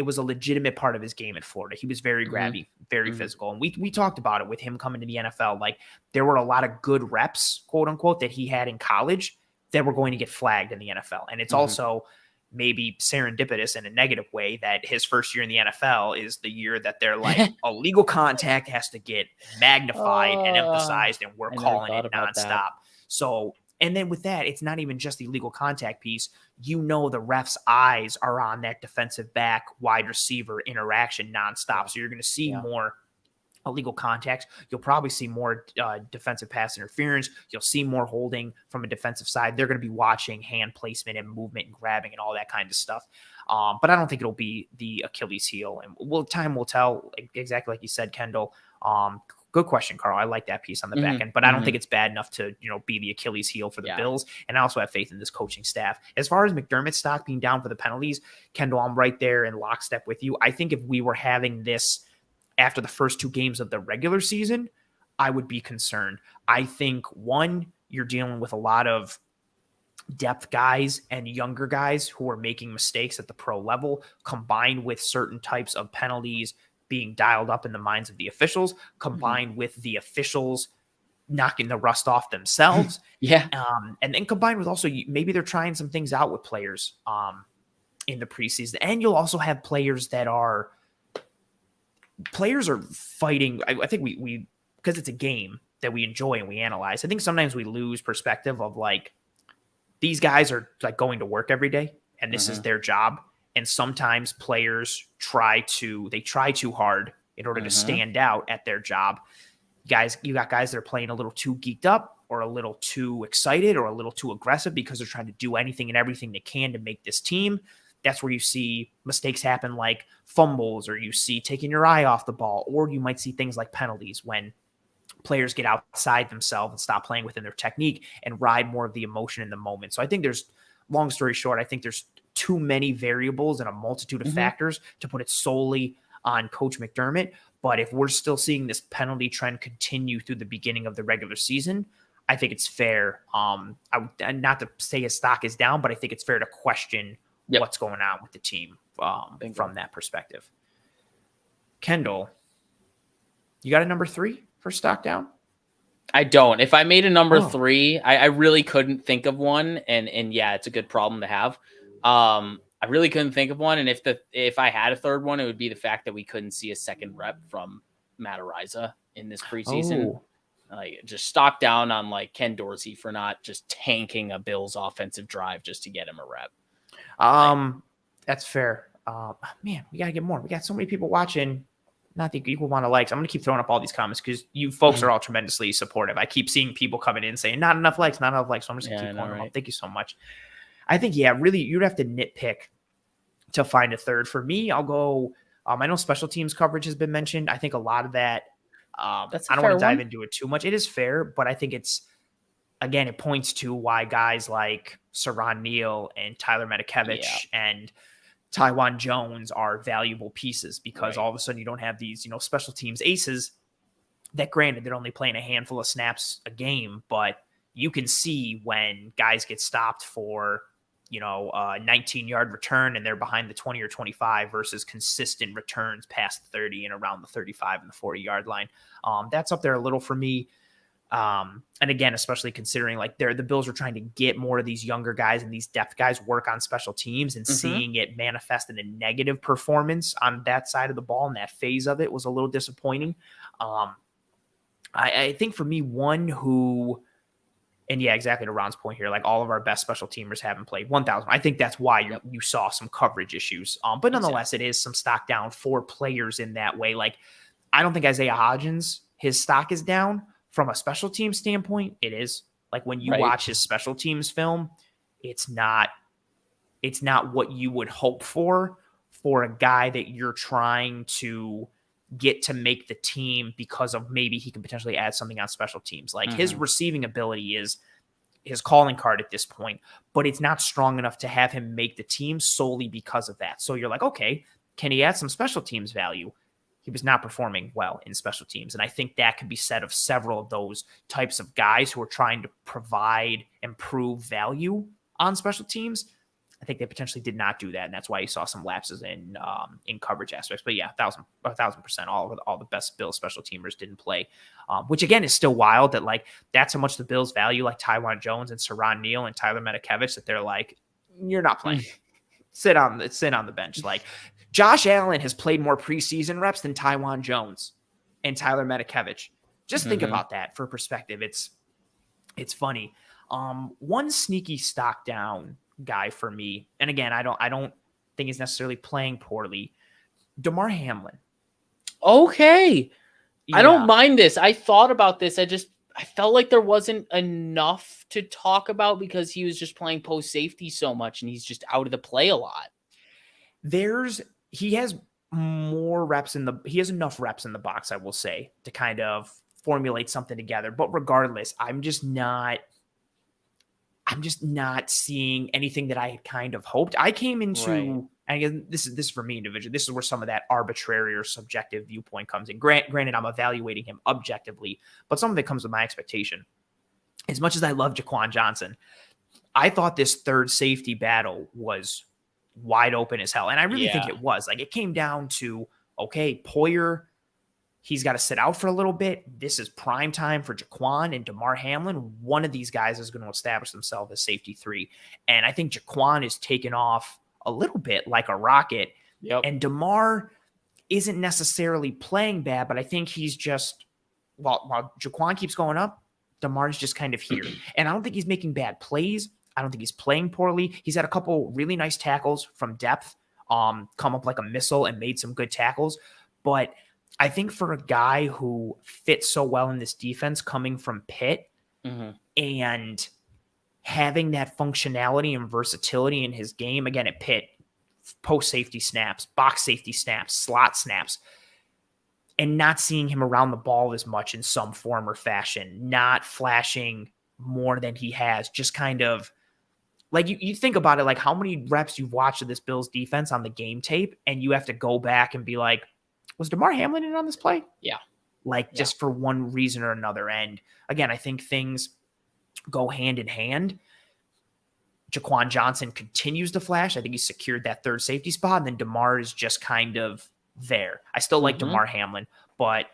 was a legitimate part of his game at Florida. He was very grabby, very physical. And we talked about it with him coming to the NFL. Like, there were a lot of good reps, quote unquote, that he had in college that were going to get flagged in the NFL. And it's also maybe serendipitous in a negative way that his first year in the NFL is the year that they're like, illegal contact has to get magnified and emphasized, and we're calling it nonstop. So, and then with that, it's not even just the illegal contact piece. The ref's eyes are on that defensive back, wide receiver interaction nonstop. So you're going to see more illegal contacts. You'll probably see more defensive pass interference. You'll see more holding from a defensive side. They're going to be watching hand placement and movement and grabbing and all that kind of stuff. But I don't think it'll be the Achilles heel. And time will tell, exactly like you said, Kendall. Good question, Carl. I like that piece on the back end, but I don't think it's bad enough to, be the Achilles heel for the Bills. And I also have faith in this coaching staff. As far as McDermott's stock being down for the penalties, Kendall, I'm right there in lockstep with you. I think if we were having this after the first 2 games of the regular season, I would be concerned. I think, one, you're dealing with a lot of depth guys and younger guys who are making mistakes at the pro level, combined with certain types of penalties being dialed up in the minds of the officials, combined with the officials knocking the rust off themselves. And then combined with also, maybe they're trying some things out with players in the preseason. And you'll also have players are fighting. I think we because it's a game that we enjoy and we analyze. I think sometimes we lose perspective of like, these guys are like going to work every day and this is their job. And sometimes players try too hard in order to stand out at their job. You got guys that are playing a little too geeked up or a little too excited or a little too aggressive because they're trying to do anything and everything they can to make this team. That's where you see mistakes happen, like fumbles, or you see taking your eye off the ball, or you might see things like penalties when players get outside themselves and stop playing within their technique and ride more of the emotion in the moment. So I think long story short, I think there's too many variables and a multitude of factors to put it solely on Coach McDermott. But if we're still seeing this penalty trend continue through the beginning of the regular season, I think it's fair. Not to say his stock is down, but I think it's fair to question what's going on with the team from that perspective. Kendall, you got a number 3 for stock down? I don't. If I made a number 3, I really couldn't think of one. And yeah, it's a good problem to have. I really couldn't think of one. And if I had a third one, it would be the fact that we couldn't see a second rep from Matt Araiza in this preseason. Like, just stock down on like Ken Dorsey for not just tanking a Bills offensive drive just to get him a rep. That's fair. Man, we gotta get more. We got so many people watching. Not the equal amount of likes. I'm gonna keep throwing up all these comments because you folks are all tremendously supportive. I keep seeing people coming in saying not enough likes. So I'm just gonna keep throwing them up. Thank you so much. I think, yeah, really, you'd have to nitpick to find a third. For me, I'll go. I know special teams coverage has been mentioned. I think a lot of that. That's I a don't want fair to dive one. into it too much. It is fair, but I think again, it points to why guys like Saran Neal and Tyler Matakevich and Taiwan Jones are valuable pieces, because all of a sudden you don't have these, special teams aces that, granted, they're only playing a handful of snaps a game, but you can see when guys get stopped for, a 19-yard return and they're behind the 20 or 25 versus consistent returns past the 30 and around the 35 and the 40-yard line. That's up there a little for me. And again, especially considering like the Bills are trying to get more of these younger guys and these depth guys work on special teams, and seeing it manifest in a negative performance on that side of the ball and that phase of it was a little disappointing. I think for me, one who, and yeah, exactly to Ron's point here, like all of our best special teamers haven't played 1,000. I think that's why you saw some coverage issues. But nonetheless, it is some stock down for players in that way. Like, I don't think Isaiah Hodgins, his stock is down. From a special team standpoint, it is. Like, when you watch his special teams film, it's not what you would hope for a guy that you're trying to get to make the team because of maybe he can potentially add something on special teams. Like, his receiving ability is his calling card at this point, but it's not strong enough to have him make the team solely because of that. So you're like, okay, can he add some special teams value? He was not performing well in special teams. And I think that could be said of several of those types of guys who are trying to provide and prove value on special teams. I think they potentially did not do that, and that's why you saw some lapses in coverage aspects. But yeah, 1,000%, all the best Bills special teamers didn't play, which again is still wild that like that's how much the Bills value like Taiwan Jones and Saran Neal and Tyler Matakevich, that they're like, you're not playing, sit on the bench. Like, Josh Allen has played more preseason reps than Taiwan Jones and Tyler Matakevich. Just think about that for perspective. It's funny. One sneaky stock down guy for me, and again, I don't think he's necessarily playing poorly, Damar Hamlin. Okay. Yeah. I don't mind this. I thought about this. I felt like there wasn't enough to talk about because he was just playing post safety so much and he's just out of the play a lot. He has enough reps in the box, I will say, to kind of formulate something together. But regardless, I'm just not seeing anything that I had kind of hoped. I came into, and again, this is for me individually. This is where some of that arbitrary or subjective viewpoint comes in. Granted, I'm evaluating him objectively, but some of it comes with my expectation. As much as I love Jaquan Johnson, I thought this third safety battle was wide open as hell. And I really think it was. Like, it came down to, okay, Poyer, he's got to sit out for a little bit. This is prime time for Jaquan and Damar Hamlin. One of these guys is going to establish themselves as safety 3. And I think Jaquan is taken off a little bit like a rocket. And Damar isn't necessarily playing bad, but I think he's just, while Jaquan keeps going up, Damar's just kind of here. And I don't think he's making bad plays. I don't think he's playing poorly. He's had a couple really nice tackles from depth, come up like a missile and made some good tackles. But I think for a guy who fits so well in this defense coming from Pitt and having that functionality and versatility in his game, again at Pitt, post safety snaps, box safety snaps, slot snaps, and not seeing him around the ball as much in some form or fashion, not flashing more than he has, just kind of like you think about it, like how many reps you've watched of this Bills defense on the game tape, and you have to go back and be like, was Damar Hamlin in on this play? Yeah. Just for one reason or another. And again, I think things go hand in hand. Jaquan Johnson continues to flash. I think he secured that third safety spot. And then Damar is just kind of there. I still like Damar Hamlin, but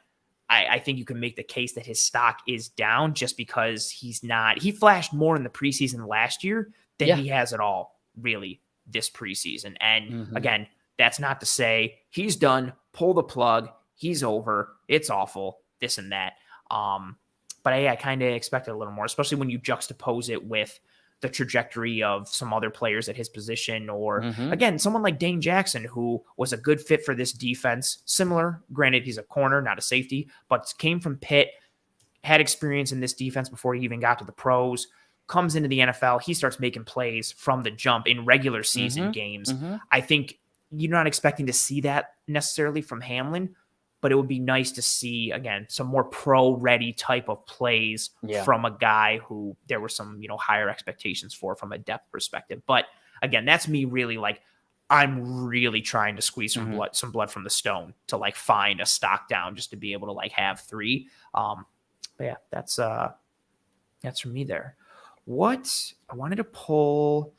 I think you can make the case that his stock is down just because he flashed more in the preseason last year than he has at all really this preseason. And again, that's not to say he's done, pull the plug, he's over, it's awful, this and that. But I kind of expected a little more, especially when you juxtapose it with the trajectory of some other players at his position, or again, someone like Dane Jackson, who was a good fit for this defense. Similar, granted, he's a corner, not a safety, but came from Pitt, had experience in this defense before he even got to the pros. comes into the NFL, he starts making plays from the jump in regular season games. I think you're not expecting to see that necessarily from Hamlin, but it would be nice to see, again, some more pro-ready type of plays from a guy who there were some, higher expectations for from a depth perspective. But again, that's me really like, I'm really trying to squeeze some blood from the stone to like find a stock down just to be able to like have 3. But yeah, that's from me there. What I wanted to pull,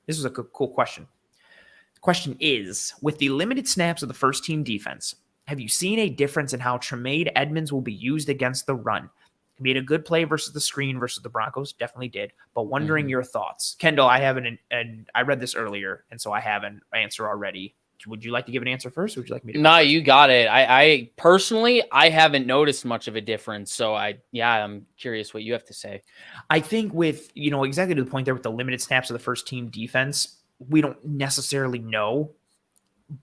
this was a cool question. The question is, with the limited snaps of the first team defense, have you seen a difference in how Tremaine Edmunds will be used against the run? He made a good play versus the screen versus the Broncos, definitely did, but wondering your thoughts. Kendall, I haven't, and I read this earlier, and so I have an answer already. Would you like to give an answer first, or would you like me to? No, you got it. I personally, I haven't noticed much of a difference, so I'm curious what you have to say. I think with, exactly to the point there with the limited snaps of the first team defense, we don't necessarily know,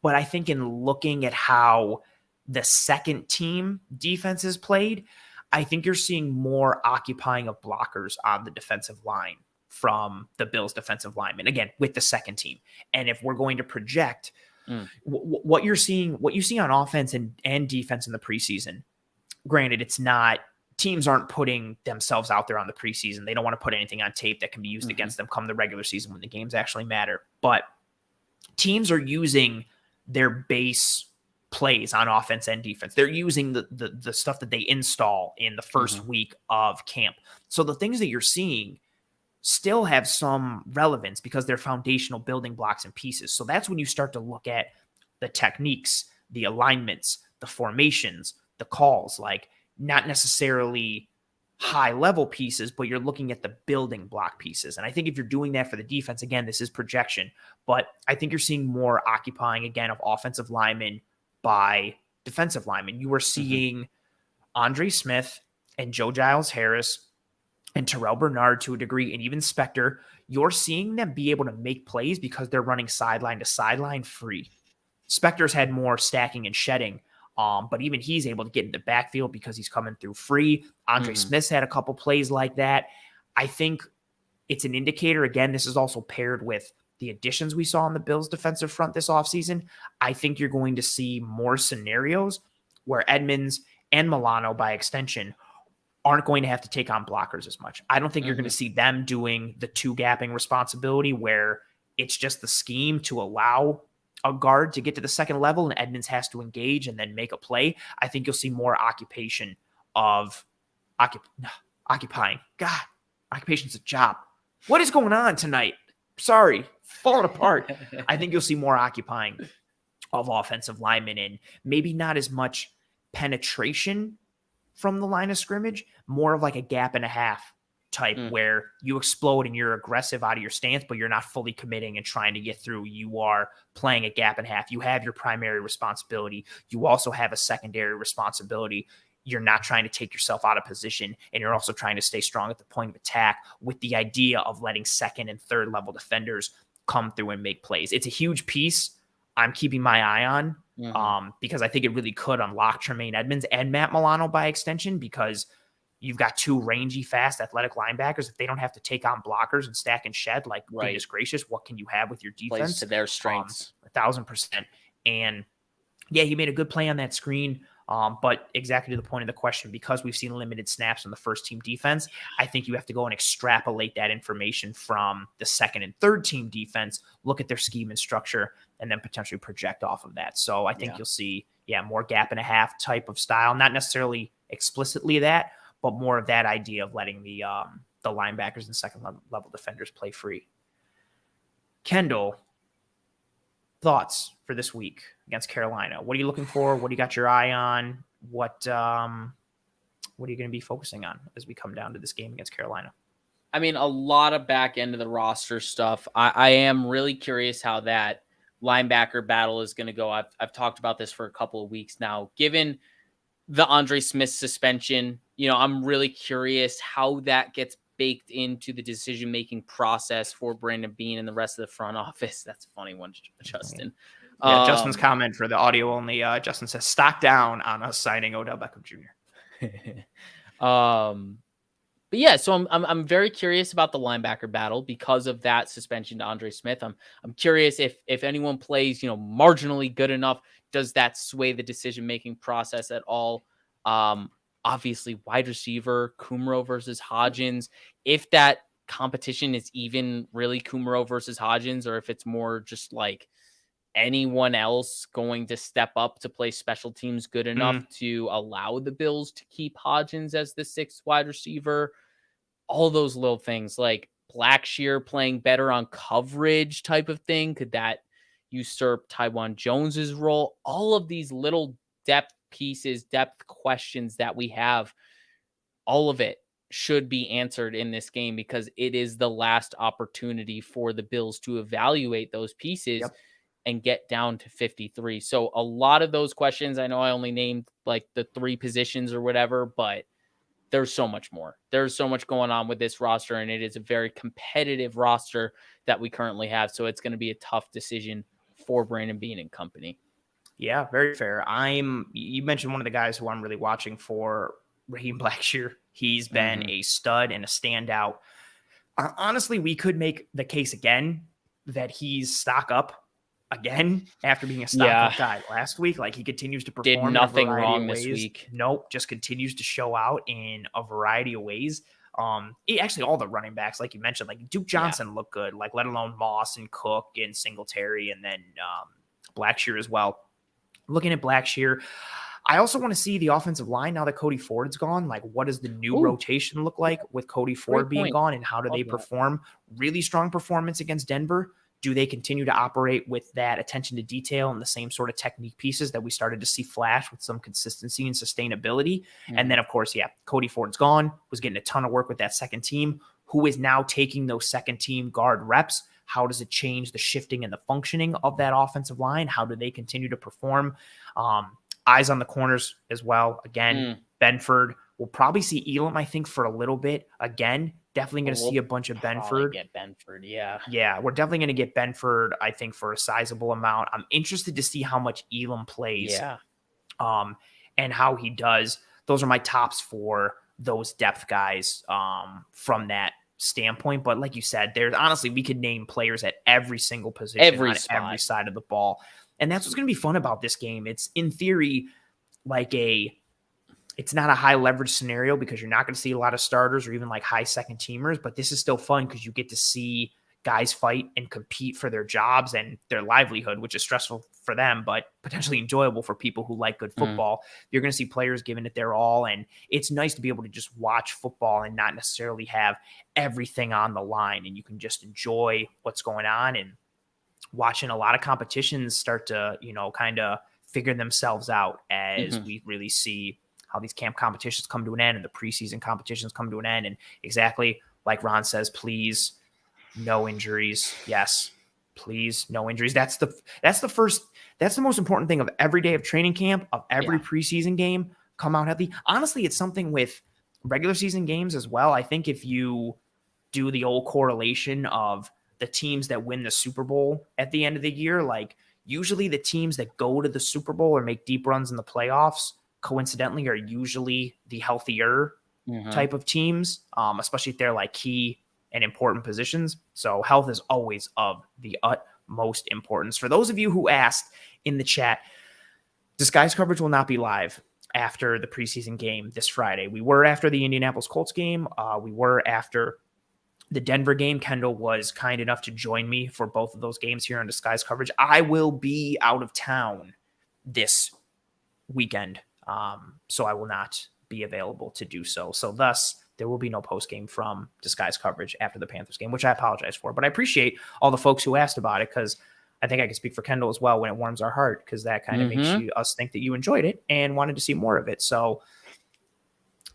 but I think in looking at how the second team defense is played, I think you're seeing more occupying of blockers on the defensive line from the Bills defensive linemen, again, with the second team. And if we're going to project what you see on offense and defense in the preseason, granted, it's not, teams aren't putting themselves out there on the preseason. They don't want to put anything on tape that can be used against them come the regular season when the games actually matter. But teams are using their base plays on offense and defense. They're using the stuff that they install in the first week of camp. So the things that you're seeing still have some relevance because they're foundational building blocks and pieces. So that's when you start to look at the techniques, the alignments, the formations, the calls, like not necessarily high level pieces, but you're looking at the building block pieces. And I think if you're doing that for the defense, again, this is projection, but I think you're seeing more occupying again of offensive linemen by defensive linemen. You are seeing Andre Smith and Joe Giles Harris and Terrell Bernard to a degree, and even Spector, you're seeing them be able to make plays because they're running sideline to sideline free. Spector's had more stacking and shedding, but even he's able to get in the backfield because he's coming through free. Andre Smith's had a couple plays like that. I think it's an indicator. Again, this is also paired with the additions we saw on the Bills defensive front this offseason. I think you're going to see more scenarios where Edmunds and Milano, by extension, aren't going to have to take on blockers as much. I don't think you're going to see them doing the 2-gapping responsibility where it's just the scheme to allow a guard to get to the second level and Edmunds has to engage and then make a play. I think you'll see more occupation of occupying. God, occupation's a job. What is going on tonight? Sorry, falling apart. I think you'll see more occupying of offensive linemen and maybe not as much penetration from the line of scrimmage, more of like a gap and a half type where you explode and you're aggressive out of your stance, but you're not fully committing and trying to get through. You are playing a gap and a half. You have your primary responsibility. You also have a secondary responsibility. You're not trying to take yourself out of position, and you're also trying to stay strong at the point of attack with the idea of letting second and third level defenders come through and make plays. It's a huge piece I'm keeping my eye on because I think it really could unlock Tremaine Edmunds and Matt Milano by extension, because you've got 2 rangy, fast, athletic linebackers. If they don't have to take on blockers and stack and shed, like, goodness gracious, what can you have with your defense? Plays to their strengths. 1,000%. And yeah, he made a good play on that screen. But exactly to the point of the question, because we've seen limited snaps on the first team defense, I think you have to go and extrapolate that information from the second and third team defense, look at their scheme and structure, and then potentially project off of that. So I think you'll see, more gap and a half type of style, not necessarily explicitly that, but more of that idea of letting the linebackers and second level defenders play free. Kendall, thoughts for this week against Carolina? What are you looking for? What do you got your eye on? What are you going to be focusing on as we come down to this game against Carolina? I mean, a lot of back end of the roster stuff. I am really curious how that linebacker battle is going to go. I've talked about this for a couple of weeks now. Given the Andre Smith suspension, I'm really curious how that gets baked into the decision-making process for Brandon Beane and the rest of the front office. That's a funny one, Justin. Yeah, Justin's comment for the audio only. Justin says, stock down on us signing Odell Beckham Jr. But yeah, so I'm very curious about the linebacker battle because of that suspension to Andre Smith. I'm curious if anyone plays, marginally good enough, does that sway the decision making process at all? Obviously, wide receiver Kumaro versus Hodgins. If that competition is even really Kumaro versus Hodgins, or if it's more just like anyone else going to step up to play special teams good enough to allow the Bills to keep Hodgins as the sixth wide receiver. All those little things like Blackshear playing better on coverage type of thing. Could that usurp Taiwan Jones's role? All of these little depth pieces, depth questions that we have, all of it should be answered in this game because it is the last opportunity for the Bills to evaluate those pieces and get down to 53. So a lot of those questions, I know I only named like the 3 positions or whatever, but there's so much more. There's so much going on with this roster, and it is a very competitive roster that we currently have. So it's going to be a tough decision for Brandon Beane and company. Yeah, very fair. You mentioned one of the guys who I'm really watching for, Raheem Blackshear. He's been a stud and a standout. Honestly, we could make the case again that he's stock up again after being a stock up guy last week. Like, he continues to perform. Did nothing wrong this week. Nope, just continues to show out in a variety of ways. Actually, all the running backs, like you mentioned, like Duke Johnson looked good, like let alone Moss and Cook and Singletary, and then Blackshear as well. Looking at Blackshear, I also want to see the offensive line now that Cody Ford's gone. Like, what does the new rotation look like with Cody Ford being gone, and how do they perform? Really strong performance against Denver. Do they continue to operate with that attention to detail and the same sort of technique pieces that we started to see flash with some consistency and sustainability? And then, of course, Cody Ford's gone, was getting a ton of work with that second team. Who is now taking those second team guard reps? How does it change the shifting and the functioning of that offensive line? How do they continue to perform? Eyes on the corners as well. Again, Benford. We'll probably see Elam, I think, for a little bit. Again, definitely going to see a bunch of Benford. Get Benford, yeah. Yeah, we're definitely going to get Benford, I think, for a sizable amount. I'm interested to see how much Elam plays and how he does. Those are my tops for those depth guys from that standpoint. But like you said, there's honestly, we could name players at every single position every side of the ball. And that's what's going to be fun about this game. It's in theory like it's not a high leverage scenario because you're not going to see a lot of starters or even like high second teamers, but this is still fun because you get to see guys fight and compete for their jobs and their livelihood, which is stressful for them, but potentially enjoyable for people who like good football. You're going to see players giving it their all. And it's nice to be able to just watch football and not necessarily have everything on the line. And you can just enjoy what's going on, and watching a lot of competitions start to, kind of figure themselves out as we really see how these camp competitions come to an end and the preseason competitions come to an end. And exactly like Ron says, please, no injuries. Yes, please, no injuries. That's the most important thing of every day of training camp, of every preseason game. Come out healthy. Honestly, it's something with regular season games as well. I think if you do the old correlation of the teams that win the Super Bowl at the end of the year, like usually the teams that go to the Super Bowl or make deep runs in the playoffs, coincidentally, are usually the healthier type of teams, especially if they're like key and important positions. So health is always of the utmost importance. For those of you who asked in the chat, Disguise coverage will not be live after the preseason game this Friday. We were after the Indianapolis Colts game. We were after the Denver game. Kendall was kind enough to join me for both of those games here on Disguise coverage. I will be out of town this weekend, so I will not be available to do so. So thus, there will be no post-game from Disguise coverage after the Panthers game, which I apologize for. But I appreciate all the folks who asked about it, because I think I can speak for Kendall as well when it warms our heart, because that kind of makes us think that you enjoyed it and wanted to see more of it. So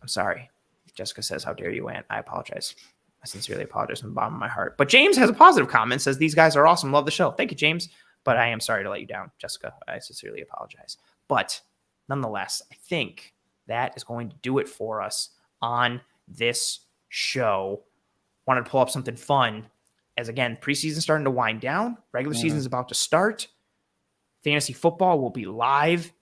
I'm sorry. Jessica says, how dare you, Aunt? I apologize. I sincerely apologize from the bottom of my heart. But James has a positive comment, says, these guys are awesome. Love the show. Thank you, James. But I am sorry to let you down, Jessica. I sincerely apologize. But nonetheless, I think that is going to do it for us on this show. Wanted to pull up something fun, as again, preseason starting to wind down. Regular season is about to start. Fantasy football will be live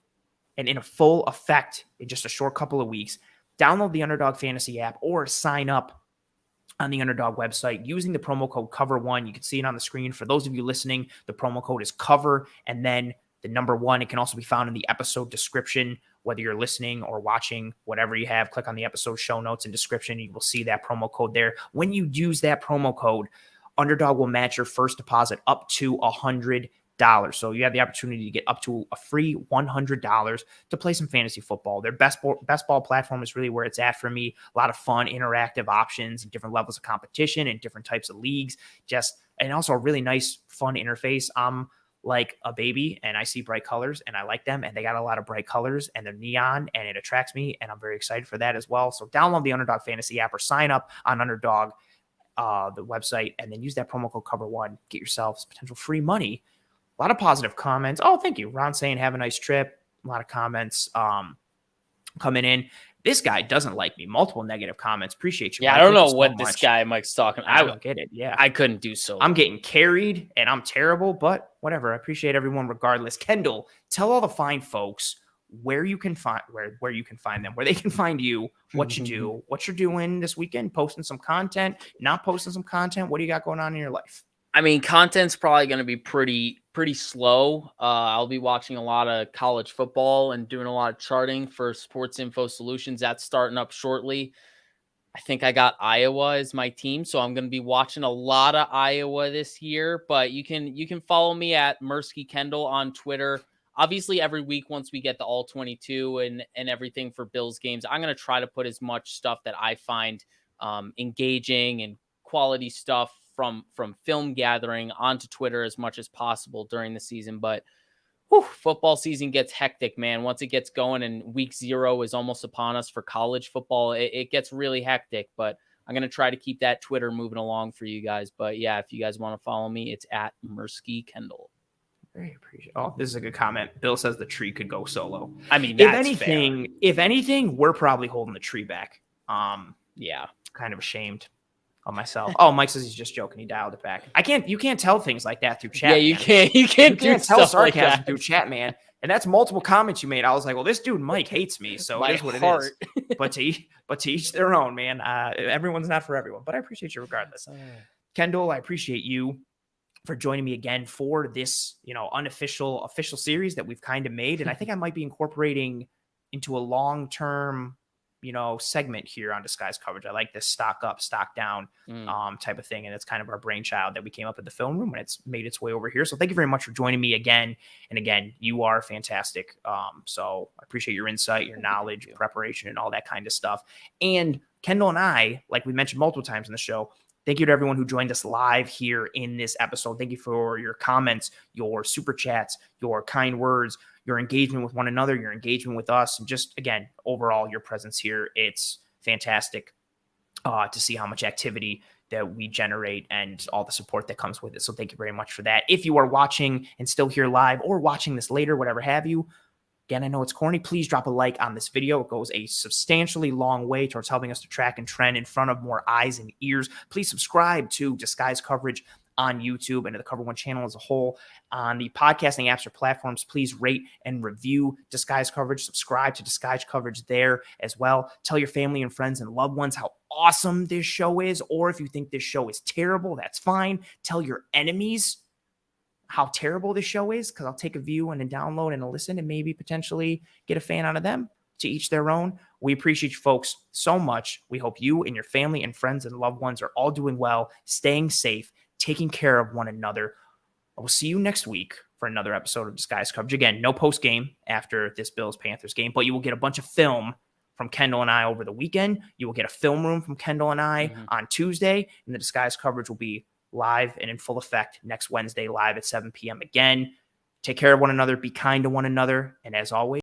and in a full effect in just a short couple of weeks. download the Underdog Fantasy app or sign up on the Underdog website using the promo code COVER1. You can see it on the screen. For those of you listening, the promo code is COVER and then the number 1. It can also be found in the episode description, whether you're listening or watching, whatever you have. Click on the episode show notes and description. You will see that promo code there. When you use that promo code, Underdog will match your first deposit up to $100. So you have the opportunity to get up to a free $100 to play some fantasy football. Their best ball platform is really where it's at for me. A lot of fun, interactive options, and different levels of competition and different types of leagues. And also a really nice, fun interface. I'm like a baby and I see bright colors and I like them, and they got a lot of bright colors and they're neon and it attracts me, and I'm very excited for that as well. So download the Underdog Fantasy app or sign up on Underdog, the website, and then use that promo code COVER1. Get yourselves potential free money. A lot of positive comments. Oh, thank you. Ron saying have a nice trip. A lot of comments coming in. This guy doesn't like me. Multiple negative comments. Appreciate you. Yeah, Mike. I don't know so what much. This guy Mike's talking. I don't get it. Yeah, I couldn't do so. I'm getting carried and I'm terrible, but whatever. I appreciate everyone regardless. Kendall, tell all the fine folks where you can find where you can find them, where they can find you, what you do, what you're doing this weekend, posting some content, not posting some content. What do you got going on in your life? I mean, content's probably going to be pretty slow. I'll be watching a lot of college football and doing a lot of charting for Sports Info Solutions. That's starting up shortly. I think I got Iowa as my team, so I'm going to be watching a lot of Iowa this year. But you can follow me at Mirsky Kendall on Twitter. Obviously, every week once we get the all 22 and everything for Bills games, I'm going to try to put as much stuff that I find engaging and quality stuff from film gathering onto Twitter as much as possible during the season. But football season gets hectic, man. Once it gets going and week 0 is almost upon us for college football, it gets really hectic. But I'm going to try to keep that Twitter moving along for you guys. But yeah, if you guys want to follow me, it's at Mirsky Kendall. Very appreciate. Oh, this is a good comment. Bill says the tree could go solo. I mean, that's if anything, we're probably holding the tree back. Yeah, kind of ashamed of myself. Oh, Mike says he's just joking. He dialed it back. You can't tell things like that through chat. Yeah, man. You can't tell sarcasm through chat, man. And that's multiple comments you made. I was like, well, this dude Mike hates me, so it is what it is. But to each their own, man. Everyone's not for everyone, but I appreciate you regardless. Kendall, I appreciate you for joining me again for this, official series that we've kind of made. And I think I might be incorporating into a long-term, segment here on Disguise Coverage. I like this stock up, stock down type of thing. And it's kind of our brainchild that we came up at the film room, and it's made its way over here. So thank you very much for joining me again. And again, you are fantastic. So I appreciate your insight, your knowledge, your preparation, and all that kind of stuff. And Kendall and I, like we mentioned multiple times in the show, thank you to everyone who joined us live here in this episode. Thank you for your comments, your super chats, your kind words, your engagement with one another, your engagement with us, and just, again, overall, your presence here. It's fantastic to see how much activity that we generate and all the support that comes with it. So thank you very much for that. If you are watching and still here live or watching this later, whatever have you, again, I know it's corny. Please drop a like on this video. It goes a substantially long way towards helping us to track and trend in front of more eyes and ears. Please subscribe to Disguise Coverage on YouTube and to the Cover One channel as a whole. On the podcasting apps or platforms, please rate and review Disguise Coverage. Subscribe to Disguise Coverage there as well. Tell your family and friends and loved ones how awesome this show is. Or if you think this show is terrible, that's fine. Tell your enemies how terrible this show is, because I'll take a view and a download and a listen and maybe potentially get a fan out of them. To each their own. We appreciate you folks so much. We hope you and your family and friends and loved ones are all doing well, staying safe, taking care of one another. I will see you next week for another episode of Disguise Coverage. Again, no post game after this Bills-Panthers game, but you will get a bunch of film from Kendall and I over the weekend. You will get a film room from Kendall and I on Tuesday, and the Disguise Coverage will be live and in full effect next Wednesday, live at 7 p.m. again. Take care of one another, be kind to one another, and as always,